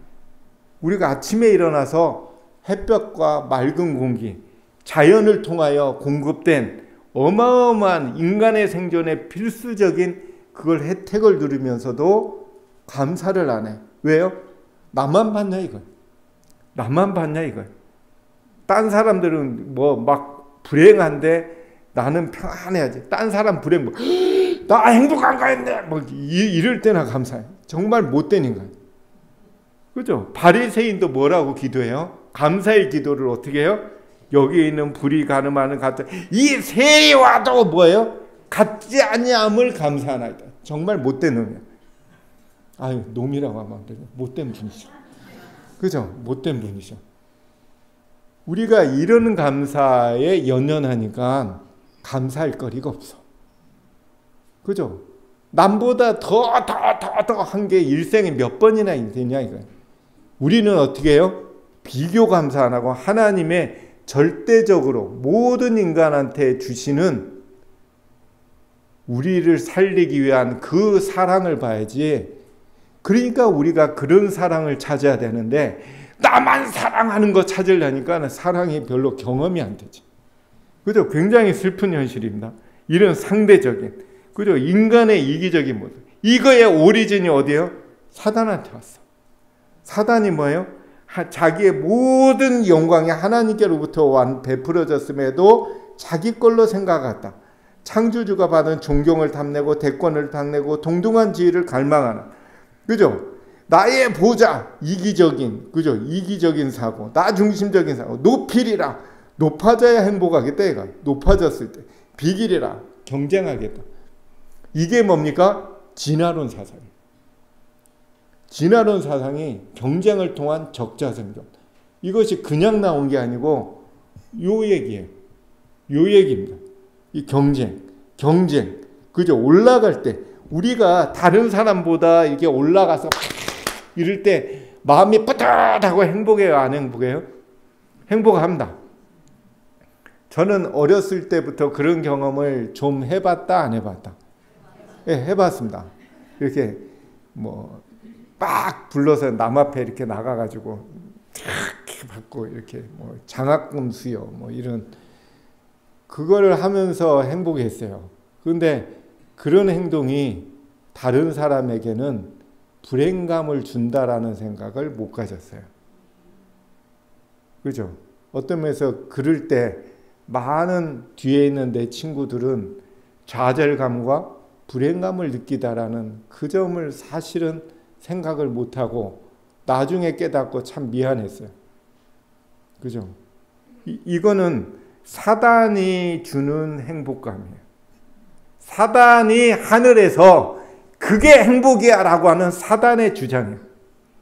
우리가 아침에 일어나서 햇볕과 맑은 공기, 자연을 통하여 공급된 어마어마한 인간의 생존에 필수적인 그걸 혜택을 누리면서도 감사를 안 해. 왜요? 나만 받냐 이거예요. 나만 받냐 이거예요. 딴 사람들은 뭐 막 불행한데 나는 평안해야지. 딴 사람 불행 뭐 나 행복한 거였네. 뭐 이럴 때나 감사해. 정말 못된 인간. 그죠? 바리새인도 뭐라고 기도해요? 감사의 기도를 어떻게 해요? 여기 있는 불이 가늠하는 같은 이 세리와도 뭐예요? 같지 아니함을 감사하나이다. 정말 못된 놈이야. 아유 놈이라고 하면 안 되죠. 못된 분이죠. 그죠? 못된 분이죠. 우리가 이런 감사에 연연하니까 감사할 거리가 없어. 그죠? 남보다 더 한 게 일생에 몇 번이나 되냐 이거예요. 우리는 어떻게 해요? 비교 감사 안 하고 하나님의 절대적으로 모든 인간한테 주시는 우리를 살리기 위한 그 사랑을 봐야지. 그러니까 우리가 그런 사랑을 찾아야 되는데 나만 사랑하는 거 찾으려니까 사랑이 별로 경험이 안 되지. 그죠? 굉장히 슬픈 현실입니다. 이런 상대적인, 그죠? 인간의 이기적인 모습. 이거의 오리진이 어디예요? 사단한테 왔어. 사단이 뭐예요? 자기의 모든 영광이 하나님께로부터 베풀어졌음에도 자기 걸로 생각했다. 창조주가 받은 존경을 탐내고 대권을 탐내고 동등한 지위를 갈망하는, 그죠? 나의 보자, 이기적인, 그죠? 이기적인 사고, 나 중심적인 사고, 높이리라, 높아져야 행복하겠다, 얘가. 높아졌을 때. 비기리라, 경쟁하겠다. 이게 뭡니까? 진화론 사상. 진화론 사상이 경쟁을 통한 적자생존. 이것이 그냥 나온 게 아니고 요 얘기예요. 요 얘기입니다. 이 경쟁. 그죠? 올라갈 때 우리가 다른 사람보다 이렇게 올라가서 막 이럴 때 마음이 뿌듯하고 행복해요? 안 행복해요? 행복합니다. 저는 어렸을 때부터 그런 경험을 좀 해봤다 안 해봤다? 예, 해봤습니다. 이렇게 뭐 막 불러서 남 앞에 이렇게 나가가지고 이렇게 받고 이렇게 뭐 장학금 수여 뭐 이런 그거를 하면서 행복했어요. 그런데 그런 행동이 다른 사람에게는 불행감을 준다라는 생각을 못 가졌어요. 그죠? 어떤 면에서 그럴 때 많은 뒤에 있는 내 친구들은 좌절감과 불행감을 느끼다라는 그 점을 사실은 생각을 못하고 나중에 깨닫고 참 미안했어요. 그죠? 이거는 사단이 주는 행복감이에요. 사단이 하늘에서 그게 행복이야 라고 하는 사단의 주장이에요.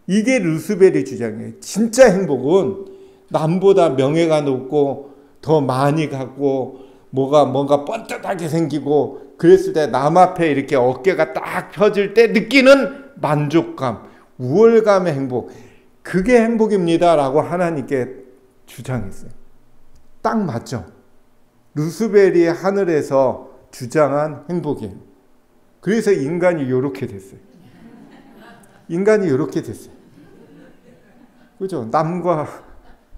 이게 루스벨의 주장이에요. 진짜 행복은 남보다 명예가 높고 더 많이 갖고 뭔가 뻔뻔하게 생기고 그랬을 때 남 앞에 이렇게 어깨가 딱 펴질 때 느끼는 만족감, 우월감의 행복, 그게 행복입니다 라고 하나님께 주장했어요. 딱 맞죠? 루스벨이 하늘에서 주장한 행복이에요. 그래서 인간이 이렇게 됐어요. 인간이 이렇게 됐어요. 그죠? 남과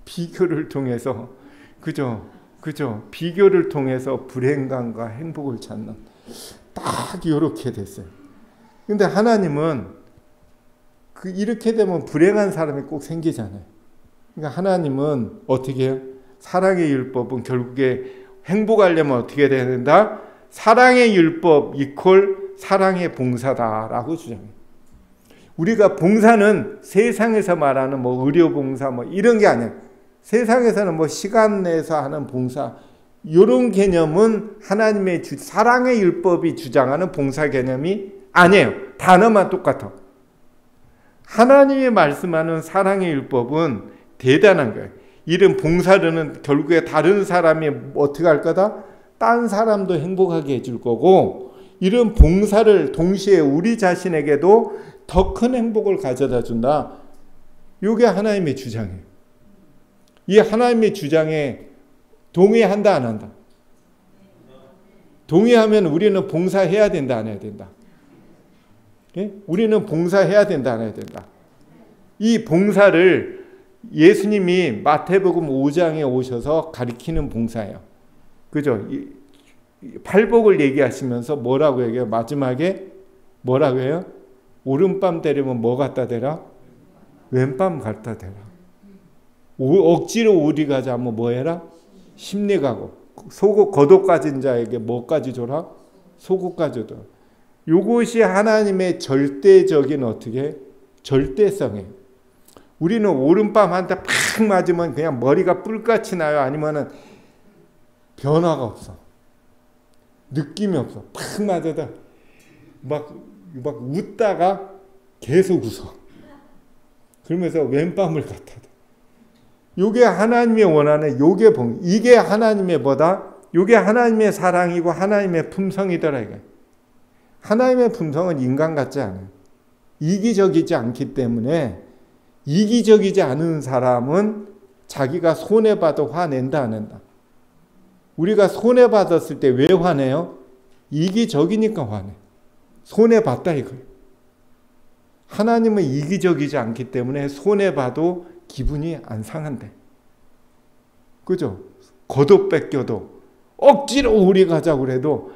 비교를 통해서, 그죠? 비교를 통해서 불행감과 행복을 찾는 딱 이렇게 됐어요. 근데 하나님은 이렇게 되면 불행한 사람이 꼭 생기잖아요. 그러니까 하나님은 어떻게 해요? 사랑의 율법은 결국에 행복하려면 어떻게 해야 된다? 사랑의 율법 이퀄 사랑의 봉사다라고 주장해요. 우리가 봉사는 세상에서 말하는 뭐 의료 봉사 뭐 이런 게 아니에요. 세상에서는 뭐 시간 내서 하는 봉사 이런 개념은 하나님의 사랑의 율법이 주장하는 봉사 개념이 아니에요. 단어만 똑같아. 하나님이 말씀하는 사랑의 율법은 대단한 거예요. 이런 봉사는 결국에 다른 사람이 어떻게 할 거다? 딴 사람도 행복하게 해줄 거고, 이런 봉사를 동시에 우리 자신에게도 더 큰 행복을 가져다 준다. 이게 하나님의 주장이에요. 이 하나님의 주장에 동의한다, 안 한다? 동의하면 우리는 봉사해야 된다, 안 해야 된다? 예? 우리는 봉사해야 된다, 안 해야 된다? 이 봉사를 예수님이 마태복음 5장에 오셔서 가리키는 봉사예요. 그죠? 팔복을 얘기하시면서 뭐라고 얘기해요? 마지막에 뭐라고 해요? 오른밤 때리면 뭐 갖다 대라? 왼밤 갖다 대라. 억지로 우리 가자면 뭐 해라? 심리 가고. 속옷 겉옷 가진 자에게 뭐까지 줘라? 속옷까지 줘라. 이것이 하나님의 절대적인 어떻게? 절대성이에요. 우리는 오른밤 한 대 팍 맞으면 그냥 머리가 뿔같이 나요? 아니면은 변화가 없어. 느낌이 없어. 팍 맞아도 막 웃다가 계속 웃어. 그러면서 왼밤을 갖다 대. 요게 하나님이 원하는 이게 하나님의 뭐다? 요게 하나님의 사랑이고 하나님의 품성이더라 이거. 하나님의 품성은 인간 같지 않아요. 이기적이지 않기 때문에 이기적이지 않은 사람은 자기가 손해봐도 화낸다 안 한다. 우리가 손해받았을 때 왜 화내요? 이기적이니까 화내. 손해봤다 이거예요. 하나님은 이기적이지 않기 때문에 손해봐도 기분이 안 상한대. 그죠? 겉옷 뺏겨도 억지로 우리 가자고 그래도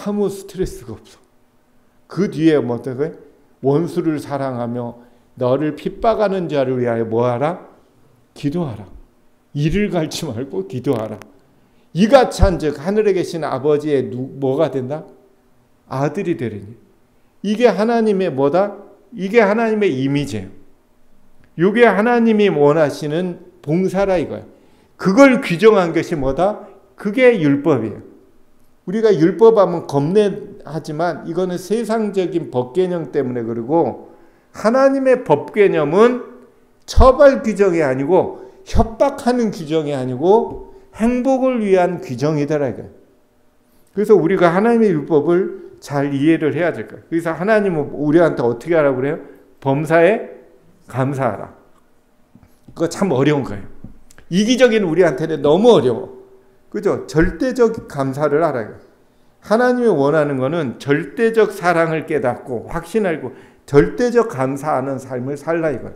아무 스트레스가 없어. 그 뒤에 뭐 어떻게? 원수를 사랑하며 너를 핍박하는 자를 위하여 뭐하라? 기도하라. 이를 갈지 말고 기도하라. 이가 찬즉 하늘에 계신 아버지의 뭐가 된다? 아들이 되리니. 이게 하나님의 뭐다? 이게 하나님의 이미지예요. 이게 하나님이 원하시는 봉사라 이거예요. 그걸 규정한 것이 뭐다? 그게 율법이에요. 우리가 율법하면 겁내하지만 이거는 세상적인 법 개념 때문에 그러고, 하나님의 법 개념은 처벌 규정이 아니고 협박하는 규정이 아니고 행복을 위한 규정이더라 이거예요. 그래서 우리가 하나님의 율법을 잘 이해를 해야 될 거예요. 그래서 하나님은 우리한테 어떻게 하라고 그래요? 범사에 감사하라. 그거 참 어려운 거예요. 이기적인 우리한테는 너무 어려워. 그죠? 절대적 감사를 하라요. 하나님이 원하는 거는 절대적 사랑을 깨닫고 확신하고 절대적 감사하는 삶을 살라 이거예요.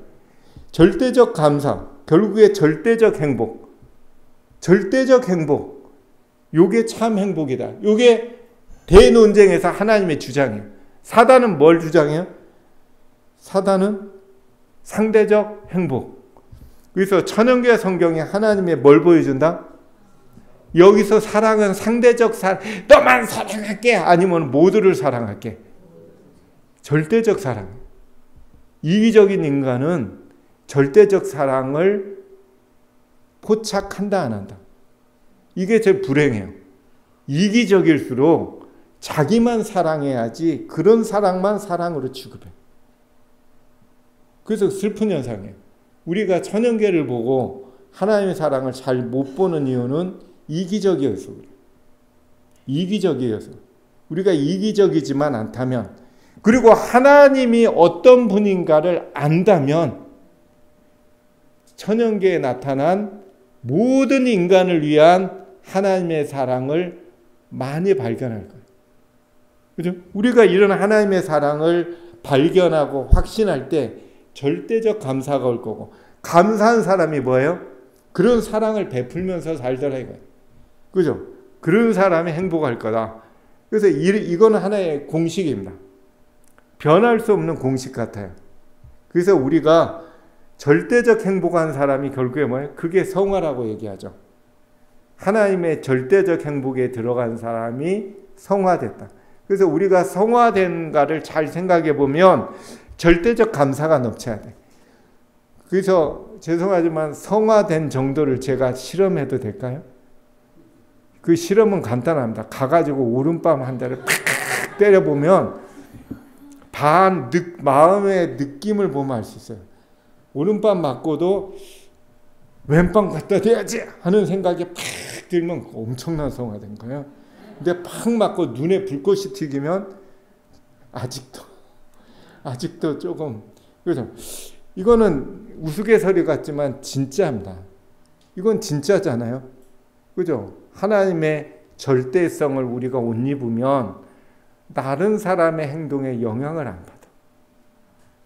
절대적 감사, 결국에 절대적 행복. 절대적 행복. 요게 참 행복이다. 요게 대논쟁에서 하나님의 주장이에요. 사단은 뭘 주장해요? 사단은 상대적 행복. 그래서 천연계 성경에 하나님의 뭘 보여준다? 여기서 사랑은 상대적 사랑. 너만 사랑할게. 아니면 모두를 사랑할게. 절대적 사랑. 이기적인 인간은 절대적 사랑을 포착한다 안 한다. 이게 제일 불행해요. 이기적일수록 자기만 사랑해야지 그런 사랑만 사랑으로 취급해. 그래서 슬픈 현상이에요. 우리가 천연계를 보고 하나님의 사랑을 잘 못 보는 이유는 이기적이어서 그래요. 이기적이어서. 우리가 이기적이지만 않다면, 그리고 하나님이 어떤 분인가를 안다면 천연계에 나타난 모든 인간을 위한 하나님의 사랑을 많이 발견할 거예요. 그죠? 우리가 이런 하나님의 사랑을 발견하고 확신할 때 절대적 감사가 올 거고, 감사한 사람이 뭐예요? 그런 사랑을 베풀면서 살더라 이거예요. 그죠? 그런 사람이 행복할 거다. 그래서 이거는 하나의 공식입니다. 변할 수 없는 공식 같아요. 그래서 우리가 절대적 행복한 사람이 결국에 뭐예요? 그게 성화라고 얘기하죠. 하나님의 절대적 행복에 들어간 사람이 성화됐다. 그래서 우리가 성화된가를 잘 생각해 보면 절대적 감사가 넘쳐야 돼. 그래서 죄송하지만 성화된 정도를 제가 실험해도 될까요? 그 실험은 간단합니다. 가가지고 오른밤 한 대를 팍 때려보면 마음의 느낌을 보면 알 수 있어요. 오른밤 맞고도 왼밤 갖다 대야지 하는 생각이 팍 들면 엄청난 성화된 거예요. 근데 팍 맞고 눈에 불꽃이 튀기면 아직도 조금, 그죠? 이거는 우스갯소리 같지만 진짜입니다. 이건 진짜잖아요. 그죠? 하나님의 절대성을 우리가 옷 입으면 다른 사람의 행동에 영향을 안 받아.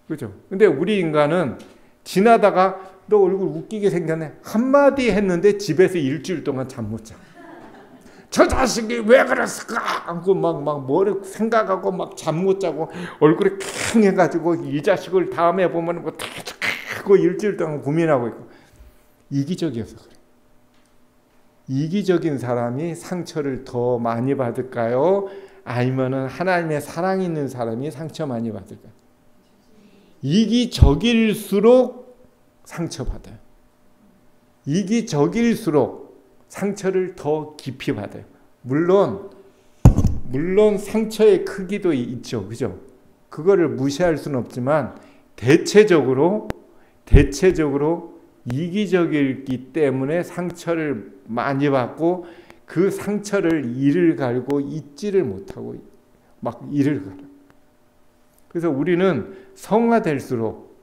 그죠? 근데 우리 인간은 지나다가 너 얼굴 웃기게 생겼네 한마디 했는데 집에서 일주일 동안 잠 못 자. 저 자식이 왜 그랬을까 하고 막 머리 생각하고 막 잠 못 자고 얼굴이 캥해가지고 이 자식을 다음에 보면 뭐 하고 일주일 동안 고민하고 있고. 이기적이어서 그래. 이기적인 사람이 상처를 더 많이 받을까요? 아니면은 하나님의 사랑이 있는 사람이 상처 많이 받을까요? 이기적일수록 상처받아요. 이기적일수록 상처를 더 깊이 받아요. 물론 상처의 크기도 있죠. 그죠? 그거를 무시할 수는 없지만 대체적으로 이기적이기 때문에 상처를 많이 받고 그 상처를 이를 갈고 잊지를 못하고 막 이를 갈아. 그래서 우리는 성화될수록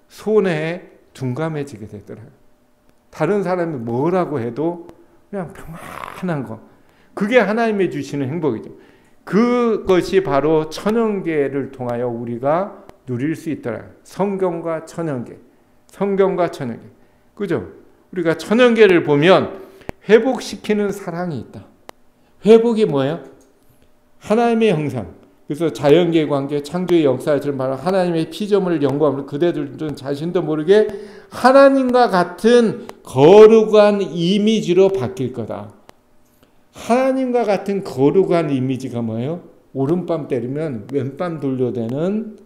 손해에 둔감해지게 되더라고요. 다른 사람이 뭐라고 해도 그냥 평안한 거. 그게 하나님이 주시는 행복이죠. 그것이 바로 천연계를 통하여 우리가 누릴 수 있더라고요. 성경과 천연계. 그죠? 우리가 천연계를 보면 회복시키는 사랑이 있다. 회복이 뭐예요? 하나님의 형상. 그래서 자연계 관계, 창조의 역사처럼 바로 하나님의 피조물을 연구하면 그대들은 자신도 모르게 하나님과 같은 거룩한 이미지로 바뀔 거다. 하나님과 같은 거룩한 이미지가 뭐예요? 오른밤 때리면 왼밤 돌려대는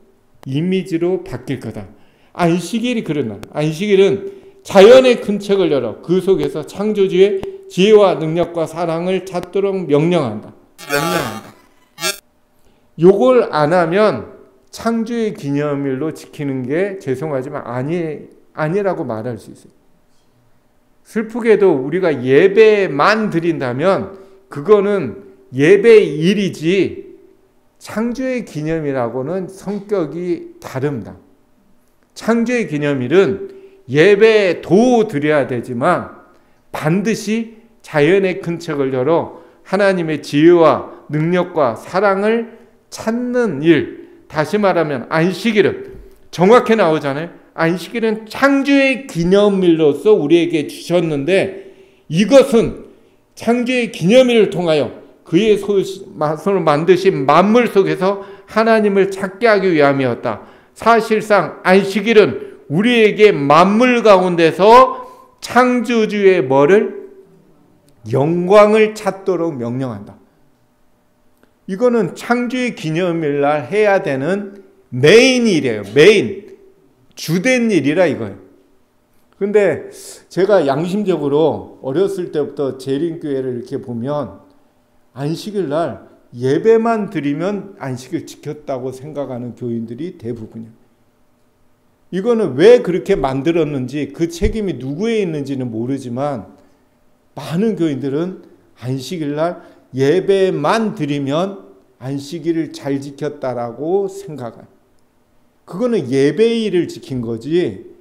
이미지로 바뀔 거다. 안식일이 그런 날. 안식일은 자연의 큰 책을 열어 그 속에서 창조주의 지혜와 능력과 사랑을 찾도록 명령한다. 요걸 안 하면 창조의 기념일로 지키는 게 죄송하지만 아니라고 말할 수 있어요. 슬프게도 우리가 예배만 드린다면 그거는 예배의 일이지 창조의 기념일하고는 성격이 다릅니다. 창조의 기념일은 예배도 드려야 되지만 반드시 자연의 큰 책을 열어 하나님의 지혜와 능력과 사랑을 찾는 일. 다시 말하면 안식일은 정확히 나오잖아요. 안식일은 창조의 기념일로서 우리에게 주셨는데 이것은 창조의 기념일을 통하여 그의 손을 만드신 만물 속에서 하나님을 찾게 하기 위함이었다. 사실상 안식일은 우리에게 만물 가운데서 창조주의 뭐를? 영광을 찾도록 명령한다. 이거는 창조의 기념일날 해야 되는 메인 일이에요. 주된 일이라 이거예요. 근데 제가 양심적으로 어렸을 때부터 재림교회를 이렇게 보면 안식일날 예배만 드리면 안식일 지켰다고 생각하는 교인들이 대부분이에요. 이거는 왜 그렇게 만들었는지 그 책임이 누구에 있는지는 모르지만 많은 교인들은 안식일날 예배만 드리면 안식일을 잘 지켰다라고 생각해요. 그거는 예배일을 지킨 거지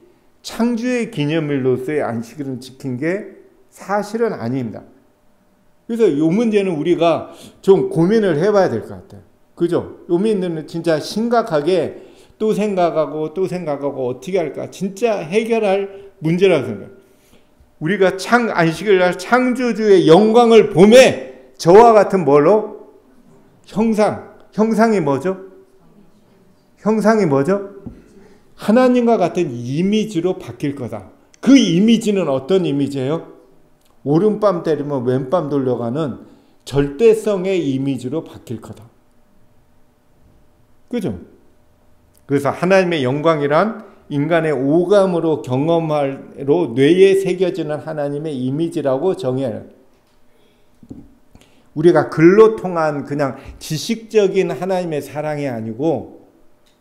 창조의 기념일로서의 안식일을 지킨 게 사실은 아닙니다. 그래서 이 문제는 우리가 좀 고민을 해봐야 될 것 같아요. 그죠? 이 문제는 진짜 심각하게 또 생각하고 어떻게 할까 진짜 해결할 문제라고 생각해요. 우리가 안식일날 창조주의 영광을 보매 저와 같은 뭘로? 형상이 뭐죠? 하나님과 같은 이미지로 바뀔 거다. 그 이미지는 어떤 이미지예요? 오른밤 때리면 왼밤 돌려가는 절대성의 이미지로 바뀔 거다. 그죠? 그래서 하나님의 영광이란 인간의 오감으로 경험하로 뇌에 새겨지는 하나님의 이미지라고 정의해요. 우리가 글로 통한 그냥 지식적인 하나님의 사랑이 아니고,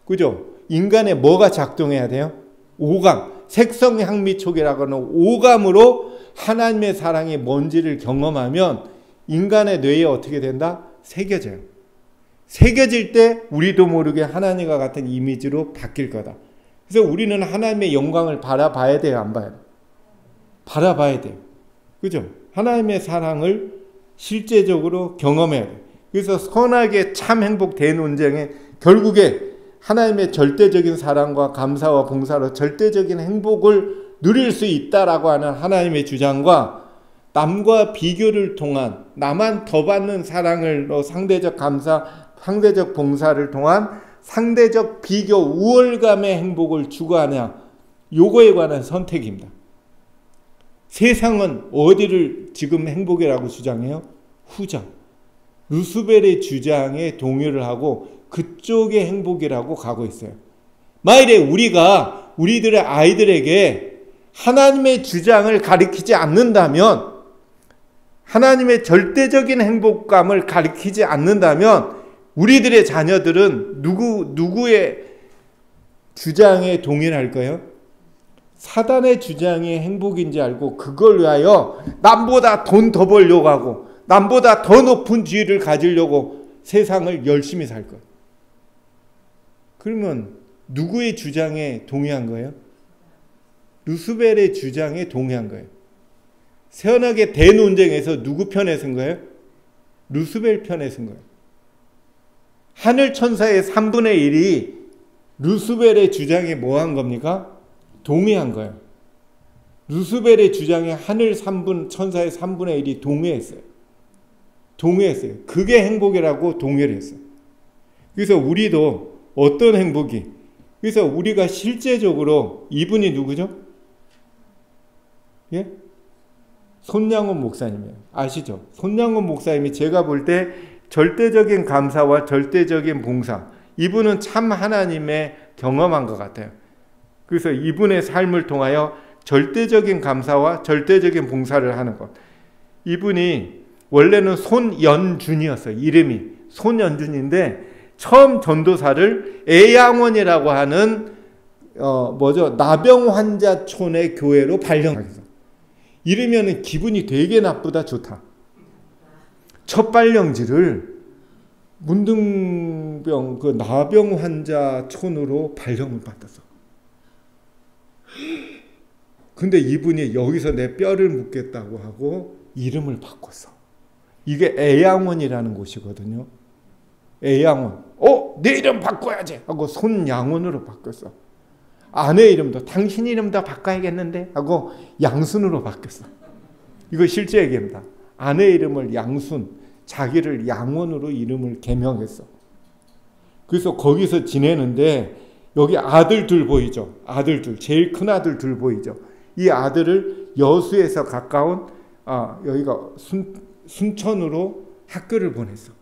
그죠? 인간의 뭐가 작동해야 돼요? 오감, 색성향미촉이라고 하는 오감으로 하나님의 사랑이 뭔지를 경험하면 인간의 뇌에 어떻게 된다? 새겨져요. 새겨질 때 우리도 모르게 하나님과 같은 이미지로 바뀔 거다. 그래서 우리는 하나님의 영광을 바라봐야 돼요, 안 봐야 돼요? 바라봐야 돼요. 그죠? 하나님의 사랑을 실제적으로 경험해야 돼요. 그래서 선하게 참 행복 대논쟁에 결국에 하나님의 절대적인 사랑과 감사와 봉사로 절대적인 행복을 누릴 수 있다라고 하는 하나님의 주장과 남과 비교를 통한 나만 더 받는 사랑을 상대적 감사, 상대적 봉사를 통한 상대적 비교, 우월감의 행복을 추구하냐, 요거에 관한 선택입니다. 세상은 어디를 지금 행복이라고 주장해요? 후자. 루스벨의 주장에 동의를 하고 그쪽의 행복이라고 가고 있어요. 만일에 우리가 우리들의 아이들에게 하나님의 주장을 가르치지 않는다면, 하나님의 절대적인 행복감을 가르치지 않는다면 우리들의 자녀들은 누구의 주장에 동의할 거예요? 사단의 주장이 행복인지 알고 그걸 위하여 남보다 돈 더 벌려고 하고 남보다 더 높은 지위를 가지려고 세상을 열심히 살 거예요. 그러면 누구의 주장에 동의한 거예요? 루스벨의 주장에 동의한 거예요. 세연하게 대논쟁에서 누구 편에 선 거예요? 루스벨 편에 선 거예요. 하늘 천사의 3분의 1이 루스벨의 주장에 뭐 한 겁니까? 동의한 거예요. 루스벨의 주장에 하늘 천사의 3분의 1이 동의했어요. 그게 행복이라고 동의를 했어요. 그래서 우리도 어떤 행복이, 그래서 우리가 실제적으로, 이분이 누구죠? 예? 손양원 목사님이에요. 아시죠? 손양원 목사님이 제가 볼 때 절대적인 감사와 절대적인 봉사, 이분은 참 하나님의 경험한 것 같아요. 그래서 이분의 삶을 통하여 절대적인 감사와 절대적인 봉사를 하는 것. 이분이 원래는 손연준이었어요. 이름이 손연준인데 처음 전도사를 애양원이라고 하는 나병 환자촌의 교회로 발령했어. 이러면 기분이 되게 나쁘다 좋다. 첫 발령지를 문둥병 나병 환자촌으로 발령을 받았어. 근데 이분이 여기서 내 뼈를 묻겠다고 하고 이름을 바꿨어. 이게 애양원이라는 곳이거든요. 애양원. 내 이름 바꿔야지 하고 손양원으로 바꿨어. 아내 이름도 당신 이름도 바꿔야겠는데 하고 양순으로 바뀌었어. 이거 실제 얘기입니다. 아내 이름을 양순, 자기를 양원으로 이름을 개명했어. 그래서 거기서 지내는데 여기 아들 둘 보이죠? 아들 둘, 제일 큰 아들 둘 보이죠? 이 아들을 여수에서 가까운 여기가 순천으로 학교를 보냈어.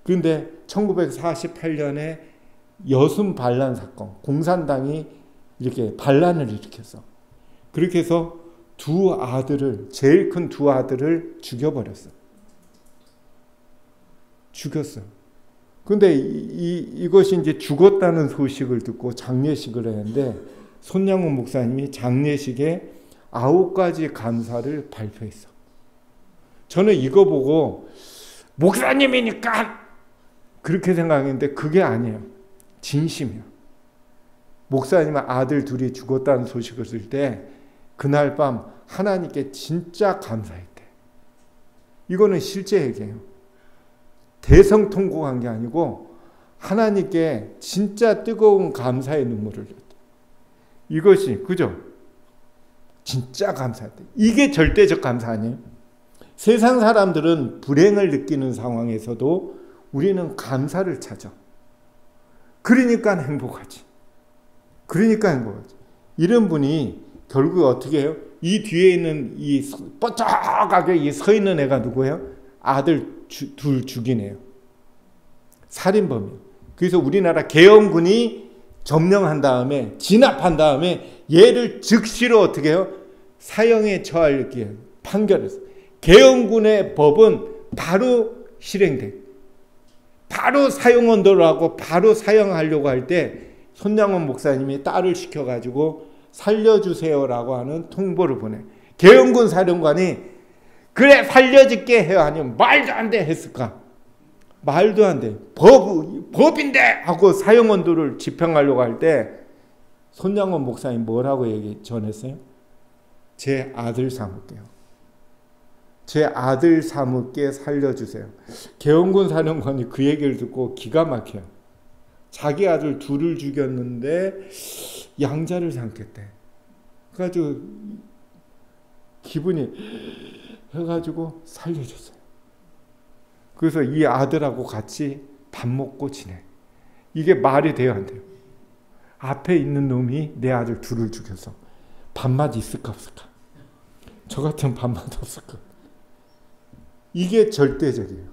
그런데 1948년에 여순 반란 사건, 공산당이 이렇게 반란을 일으켰어. 그렇게 해서 제일 큰 두 아들을 죽여버렸어. 죽였어. 근데 이것이 이제 죽었다는 소식을 듣고 장례식을 했는데 손양원 목사님이 장례식에 9가지 감사를 발표했어. 저는 이거 보고 목사님이니까 그렇게 생각했는데 그게 아니에요. 진심이야. 목사님은 아들 둘이 죽었다는 소식을 들을 때 그날 밤 하나님께 진짜 감사했대. 이거는 실제 얘기예요. 대성통곡한 게 아니고 하나님께 진짜 뜨거운 감사의 눈물을 흘렸대. 이것이 그죠? 진짜 감사했대. 이게 절대적 감사 아니에요? 세상 사람들은 불행을 느끼는 상황에서도 우리는 감사를 찾아. 그러니까 행복하지. 이런 분이 결국 어떻게 해요? 이 뒤에 있는 이 뻗쩍하게 서 있는 애가 누구예요? 아들 둘 죽인 애요. 살인범이에요. 그래서 우리나라 계엄군이 점령한 다음에 진압한 다음에 얘를 즉시로 어떻게 해요? 사형에 처할 판결했어요. 계엄군의 법은 바로 실행돼. 바로 사용 언도를 하고 바로 사용하려고 할 때 손양원 목사님이 딸을 시켜가지고 살려주세요라고 하는 통보를 보내. 계엄군 사령관이 그래 살려줄게 해야 하니 말도 안 돼 했을까? 말도 안 돼. 법인데 하고 사용 언도를 집행하려고 할 때 손양원 목사님 뭐라고 전했어요? 제 아들 삼을게요. 제 아들 삼을게 살려주세요. 계엄군 사령관이 그 얘기를 듣고 기가 막혀요. 자기 아들 둘을 죽였는데 양자를 삼겠대. 그래가지고 기분이 해가지고 살려줬어요. 그래서 이 아들하고 같이 밥 먹고 지내. 이게 말이 돼요, 안 돼요? 앞에 있는 놈이 내 아들 둘을 죽여서 밥맛 있을까 없을까? 저 같은 밥맛 없을까? 이게 절대적이에요.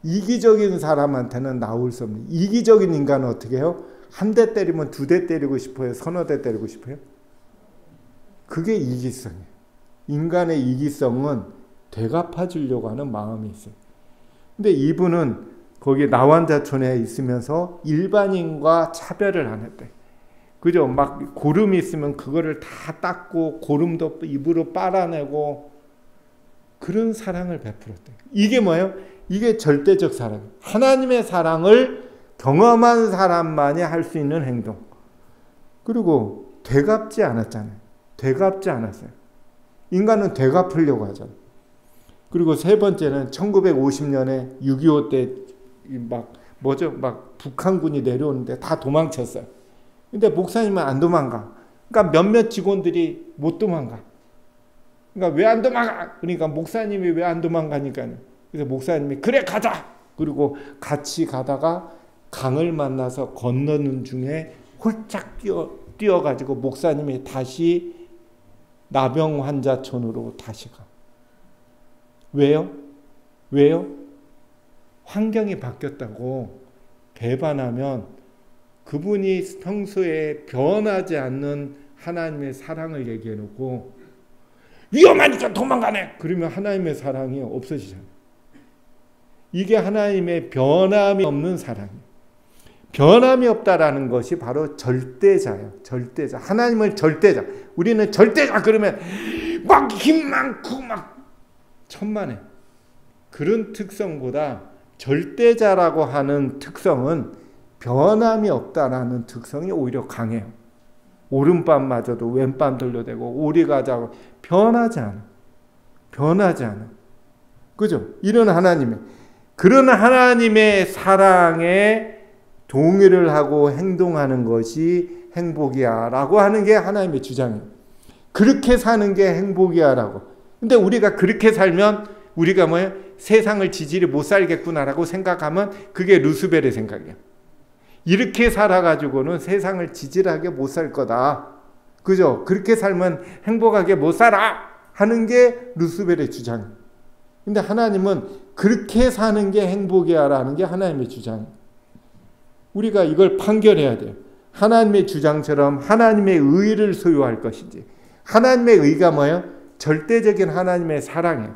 이기적인 사람한테는 나올 수 없는. 이기적인 인간은 어떻게 해요? 한 대 때리면 두 대 때리고 싶어요? 서너 대 때리고 싶어요? 그게 이기성이에요. 인간의 이기성은 되갚아 주려고 하는 마음이 있어요. 근데 이분은 거기 나완자촌에 있으면서 일반인과 차별을 안 했대. 그죠? 막 고름이 있으면 그거를 다 닦고 고름도 입으로 빨아내고 그런 사랑을 베풀었대. 이게 뭐예요? 이게 절대적 사랑. 하나님의 사랑을 경험한 사람만이 할 수 있는 행동. 그리고 되갚지 않았잖아요. 되갚지 않았어요. 인간은 되갚으려고 하잖아요. 그리고 세 번째는 1950년에 6.25 때 막 북한군이 내려오는데 다 도망쳤어요. 근데 목사님은 안 도망가. 그러니까 몇몇 직원들이 못 도망가. 그러니까 왜 안 도망가? 그러니까 목사님이 왜 안 도망가니까요. 그래서 목사님이 그래 가자. 그리고 같이 가다가 강을 만나서 건너는 중에 홀짝 뛰어가지고 목사님이 다시 나병 환자촌으로 다시 가. 왜요? 왜요? 환경이 바뀌었다고 배반하면 그분이 평소에 변하지 않는 하나님의 사랑을 얘기해 놓고 위험하니까 도망가네. 그러면 하나님의 사랑이 없어지잖아요. 이게 하나님의 변함이 없는 사랑이에요. 변함이 없다라는 것이 바로 절대자예요. 절대자. 하나님을 절대자. 우리는 절대자 그러면 막 힘 많고 막 천만에. 그런 특성보다 절대자라고 하는 특성은 변함이 없다라는 특성이 오히려 강해요. 오른밤마저도 왼밤 돌려대고 오리가 자고 변하지 않아. 변하지 않아. 그죠? 이런 하나님의 그런 하나님의 사랑에 동의를 하고 행동하는 것이 행복이야 라고 하는 게 하나님의 주장이에요. 그렇게 사는 게 행복이야 라고. 근데 우리가 그렇게 살면 우리가 뭐예요? 세상을 지지를 못 살겠구나라고 생각하면 그게 루스벨의 생각이에요. 이렇게 살아가지고는 세상을 지질하게 못 살 거다. 그죠? 그렇게 살면 행복하게 못 살아 하는 게 루스벨의 주장이에요. 근데 하나님은 그렇게 사는 게 행복이야 라는 게 하나님의 주장이에요. 우리가 이걸 판결해야 돼요. 하나님의 주장처럼 하나님의 의를 소유할 것인지. 하나님의 의가 뭐예요? 절대적인 하나님의 사랑이에요.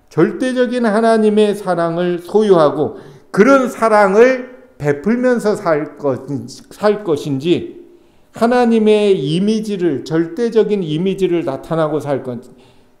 절대적인 하나님의 사랑을 소유하고 그런 사랑을 베풀면서 살 것인지 하나님의 이미지를 절대적인 이미지를 나타나고 살 건지.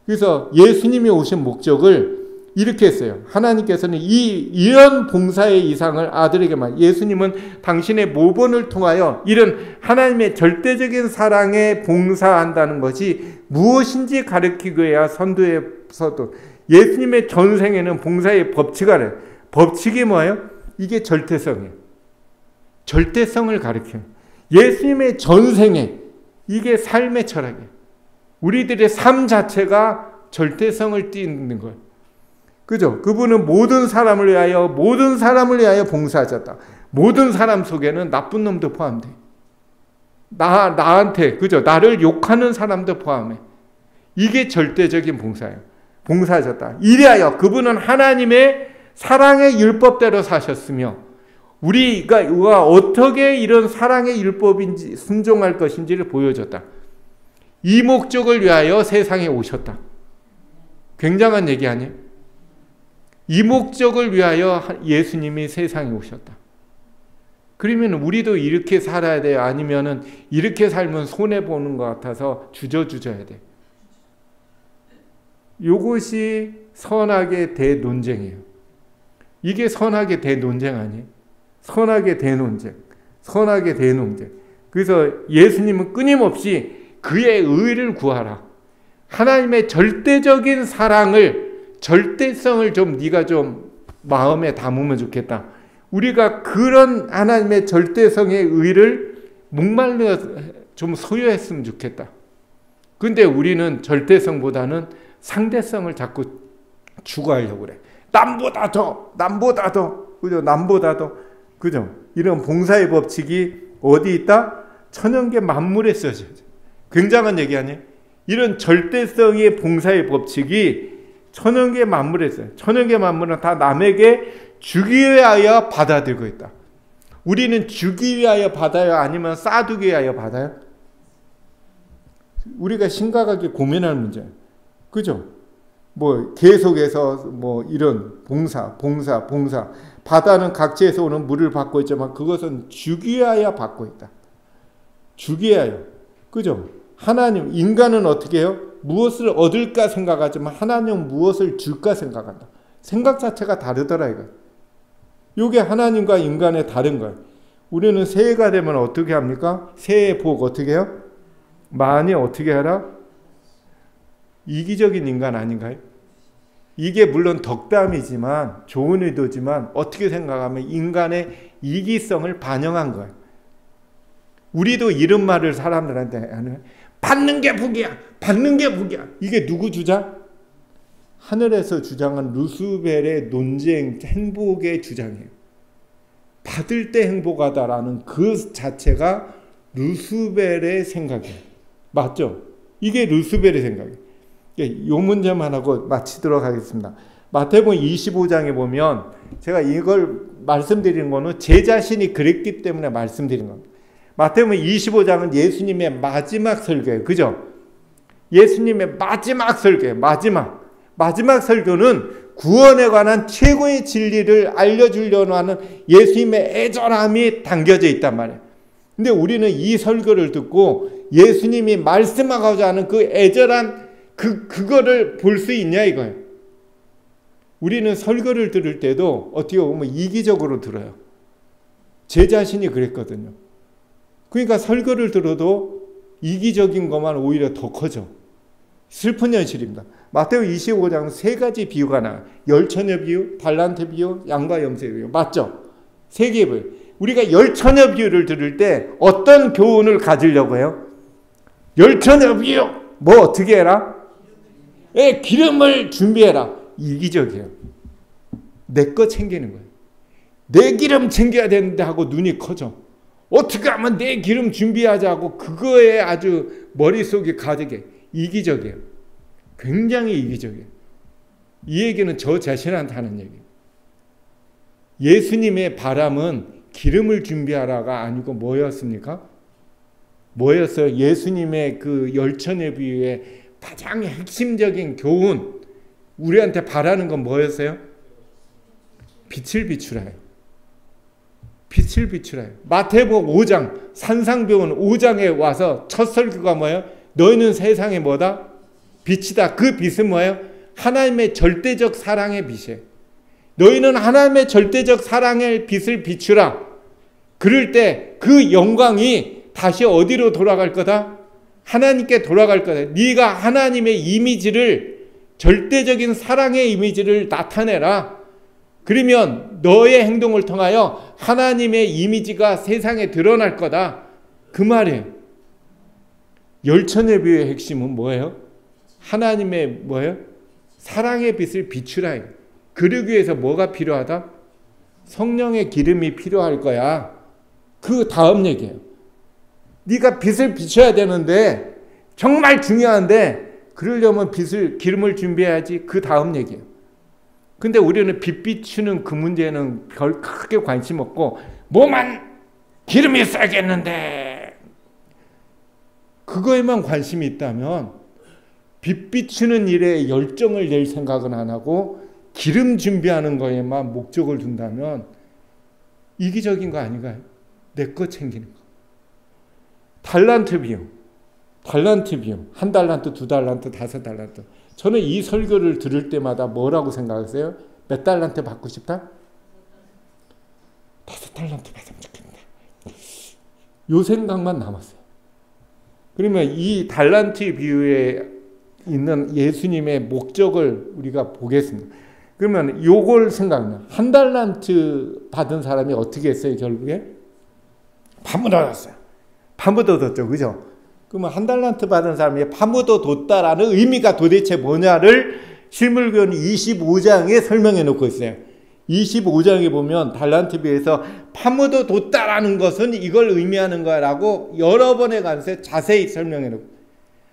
그래서 예수님이 오신 목적을 이렇게 했어요. 하나님께서는 이런 봉사의 이상을 아들에게 말. 예수님은 당신의 모본을 통하여 이런 하나님의 절대적인 사랑에 봉사한다는 것이 무엇인지 가르치기 위해 선두에서도 예수님의 전생에는 봉사의 법칙을 법칙이 뭐예요? 이게 절대성이에요. 절대성을 가르쳐요. 예수님의 전생에 이게 삶의 철학이에요. 우리들의 삶 자체가 절대성을 띠는 거예요. 그죠? 그분은 모든 사람을 위하여 봉사하셨다. 모든 사람 속에는 나쁜 놈도 포함돼. 나한테, 그죠? 나를 욕하는 사람도 포함해. 이게 절대적인 봉사예요. 봉사하셨다. 이래하여 그분은 하나님의 사랑의 율법대로 사셨으며 우리가 어떻게 이런 사랑의 율법인지 순종할 것인지를 보여줬다. 이 목적을 위하여 세상에 오셨다. 굉장한 얘기 아니에요? 이 목적을 위하여 예수님이 세상에 오셨다. 그러면 우리도 이렇게 살아야 돼요? 아니면은 이렇게 살면 손해보는 것 같아서 주저주저해야 돼요? 이것이 선악의 대논쟁이에요. 이게 선악의 대논쟁 아니에요? 선악의 대논쟁. 선악의 대논쟁. 그래서 예수님은 끊임없이 그의 의를 구하라. 하나님의 절대적인 사랑을, 절대성을 좀 네가 좀 마음에 담으면 좋겠다. 우리가 그런 하나님의 절대성의 의를 목말라 좀 소유했으면 좋겠다. 근데 우리는 절대성보다는 상대성을 자꾸 추구하려고 그래. 남보다 더, 남보다 더, 그죠? 남보다 더, 그죠? 이런 봉사의 법칙이 어디 있다? 천연계 만물에 써져. 굉장한 얘기 아니에요? 이런 절대성의 봉사의 법칙이 천연계 만물에 써요. 천연계 만물은 다 남에게 주기 위하여 받아들고 있다. 우리는 주기 위하여 받아요? 아니면 쌓아두기 위하여 받아요? 우리가 심각하게 고민할 문제예요. 그죠? 뭐 계속해서 뭐 이런 봉사. 바다는 각지에서 오는 물을 받고 있지만 그것은 주기 위하여 받고 있다. 주기 위하여. 그죠? 하나님, 인간은 어떻게 해요? 무엇을 얻을까 생각하지만 하나님은 무엇을 줄까 생각한다. 생각 자체가 다르더라 이거. 이게 하나님과 인간의 다른 거예요. 우리는 새해가 되면 어떻게 합니까? 새해 복 어떻게 해요? 많이 어떻게 하라? 이기적인 인간 아닌가요? 이게 물론 덕담이지만 좋은 의도지만 어떻게 생각하면 인간의 이기성을 반영한 거예요. 우리도 이런 말을 사람들한테 하는, 받는 게 복이야. 받는 게 복이야. 이게 누구 주장? 하늘에서 주장한 루스벨의 논쟁 행복의 주장이에요. 받을 때 행복하다라는 그 자체가 루스벨의 생각이에요. 맞죠? 이게 루스벨의 생각이에요. 이 문제만 하고 마치도록 하겠습니다. 마태복음 25장에 보면 제가 이걸 말씀드리는 거는 제 자신이 그랬기 때문에 말씀드린 겁니다. 마태복음 25장은 예수님의 마지막 설교예요. 그죠? 예수님의 마지막 설교예요. 마지막 설교는 구원에 관한 최고의 진리를 알려주려고 하는 예수님의 애절함이 담겨져 있단 말이에요. 근데 우리는 이 설교를 듣고 예수님이 말씀하고자 하는 그 애절한 그거를 볼 수 있냐 이거예요. 우리는 설교를 들을 때도 어떻게 보면 이기적으로 들어요. 제 자신이 그랬거든요. 그러니까 설교를 들어도 이기적인 것만 오히려 더 커져. 슬픈 현실입니다. 마태복음 25장 세 가지 비유가 나와요. 열처녀 비유, 달란트 비유, 양과 염소 비유. 맞죠? 세 개의 비유. 우리가 열처녀 비유를 들을 때 어떤 교훈을 가지려고 해요? 열처녀 비유! 뭐 어떻게 해라? 기름을 준비해라. 이기적이에요. 내 거 챙기는 거예요. 내 기름 챙겨야 되는데 하고 눈이 커져. 어떻게 하면 내 기름 준비하자고 그거에 아주 머릿속이 가득해. 이기적이에요. 굉장히 이기적이에요. 이 얘기는 저 자신한테 하는 얘기예요. 예수님의 바람은 기름을 준비하라가 아니고 뭐였습니까? 뭐였어요? 예수님의 그 열처녀 비유의 가장 핵심적인 교훈, 우리한테 바라는 건 뭐였어요? 빛을 비추라요. 빛을 비추라요. 마태복음 5장 산상교훈 5장에 와서 첫 설교가 뭐예요? 너희는 세상에 뭐다? 빛이다. 그 빛은 뭐예요? 하나님의 절대적 사랑의 빛이에요. 너희는 하나님의 절대적 사랑의 빛을 비추라. 그럴 때 그 영광이 다시 어디로 돌아갈 거다? 하나님께 돌아갈 거다. 네가 하나님의 이미지를, 절대적인 사랑의 이미지를 나타내라. 그러면 너의 행동을 통하여 하나님의 이미지가 세상에 드러날 거다. 그 말이에요. 열처녀 비유의 핵심은 뭐예요? 하나님의 뭐예요? 사랑의 빛을 비추라. 그러기 위해서 뭐가 필요하다? 성령의 기름이 필요할 거야. 그 다음 얘기예요. 네가 빛을 비춰야 되는데 정말 중요한데 그러려면 기름을 준비해야지. 그 다음 얘기예요. 근데 우리는 빛 비추는 그 문제는 별 크게 관심 없고 뭐만 기름이 있어야겠는데 그거에만 관심이 있다면 빛 비추는 일에 열정을 낼 생각은 안 하고 기름 준비하는 거에만 목적을 둔다면 이기적인 거 아닌가요? 내 거 챙기는 거. 달란트 비용. 한 달란트, 2달란트, 5달란트. 저는 이 설교를 들을 때마다 뭐라고 생각하세요? 몇 달란트 받고 싶다? 5달란트 받으면 좋겠다. 요 생각만 남았어요. 그러면 이 달란트 비유에 있는 예수님의 목적을 우리가 보겠습니다. 그러면 요걸 생각하면 한 달란트 받은 사람이 어떻게 했어요? 결국에 파묻어 뒀어요. 파묻어 뒀죠. 그죠? 그러면 한 달란트 받은 사람이 파묻어 뒀다라는 의미가 도대체 뭐냐를 실물교훈 25장에 설명해 놓고 있어요. 25장에 보면 달란트 비유에서 파묻어 뒀다라는 것은 이걸 의미하는 거라고 여러 번에 관해서 자세히 설명해 놓고,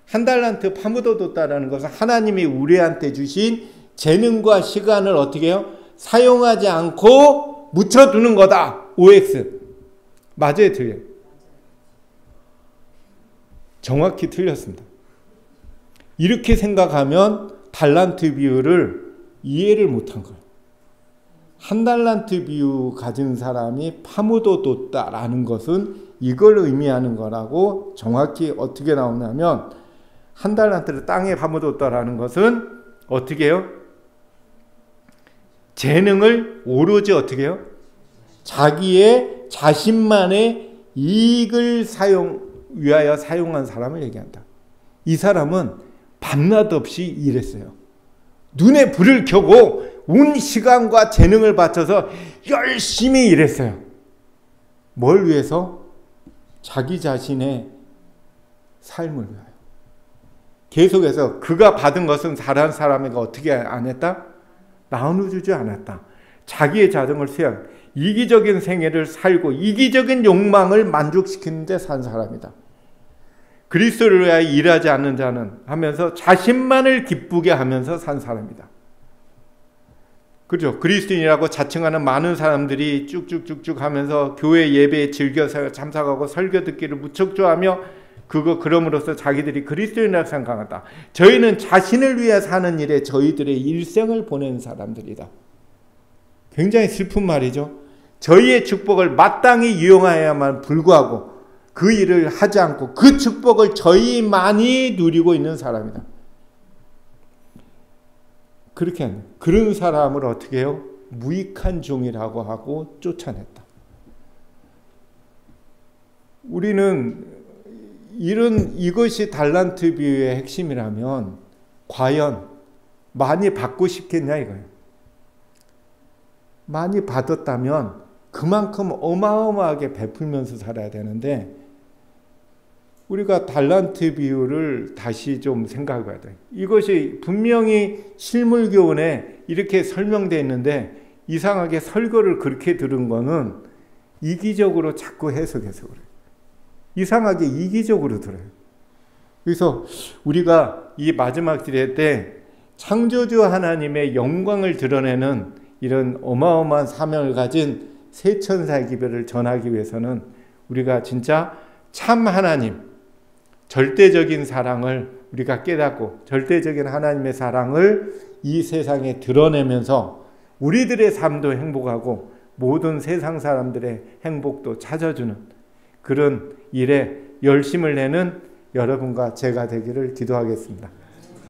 한 달란트 파묻어 뒀다라는 것은 하나님이 우리한테 주신 재능과 시간을 어떻게 해요? 사용하지 않고 묻혀두는 거다. OX. 맞아요, 틀려요? 정확히 틀렸습니다. 이렇게 생각하면 달란트 비유를 이해를 못한 거예요. 한 달란트 비유 가진 사람이 파묻어 뒀다라는 것은 이걸 의미하는 거라고 정확히 어떻게 나오냐면, 한 달란트를 땅에 파묻었다라는 것은 어떻게 해요? 재능을 오로지 어떻게 해요? 자신만의 이익을 위하여 사용한 사람을 얘기한다. 이 사람은 밤낮 없이 일했어요. 눈에 불을 켜고 온 시간과 재능을 바쳐서 열심히 일했어요. 뭘 위해서? 자기 자신의 삶을 위하여. 계속해서 그가 받은 것은 다른 사람에게 어떻게 안 했다? 나눠주지 않았다. 자기의 자정을 수행, 이기적인 생애를 살고 이기적인 욕망을 만족시키는 데 산 사람이다. 그리스도를 위하여 일하지 않는 자는 하면서 자신만을 기쁘게 하면서 산 사람이다. 그렇죠? 그리스도인이라고 자칭하는 많은 사람들이 쭉쭉쭉쭉 하면서 교회 예배에 즐겨 참석하고 설교 듣기를 무척 좋아하며 그럼으로써 자기들이 그리스도인이라고 생각한다. 저희는 자신을 위해 사는 일에 저희들의 일생을 보낸 사람들이다. 굉장히 슬픈 말이죠. 저희의 축복을 마땅히 이용하여야만 불구하고 그 일을 하지 않고 그 축복을 저희만이 누리고 있는 사람이다. 그렇게 하는, 그런 사람을 어떻게 해요? 무익한 종이라고 하고 쫓아냈다. 우리는 이것이 달란트 비유의 핵심이라면 과연 많이 받고 싶겠냐 이거예요. 많이 받았다면 그만큼 어마어마하게 베풀면서 살아야 되는데, 우리가 달란트 비유를 다시 좀 생각해봐야 돼요. 이것이 분명히 실물교훈에 이렇게 설명되어 있는데 이상하게 설교를 그렇게 들은 거는 이기적으로 자꾸 해석해서 그래요. 이상하게 이기적으로 들어요. 그래서 우리가 이 마지막 시대 때 창조주 하나님의 영광을 드러내는 이런 어마어마한 사명을 가진 새 천사의 기별을 전하기 위해서는 우리가 진짜 참 하나님, 절대적인 사랑을 우리가 깨닫고 절대적인 하나님의 사랑을 이 세상에 드러내면서 우리들의 삶도 행복하고 모든 세상 사람들의 행복도 찾아주는 그런 일에 열심을 내는 여러분과 제가 되기를 기도하겠습니다.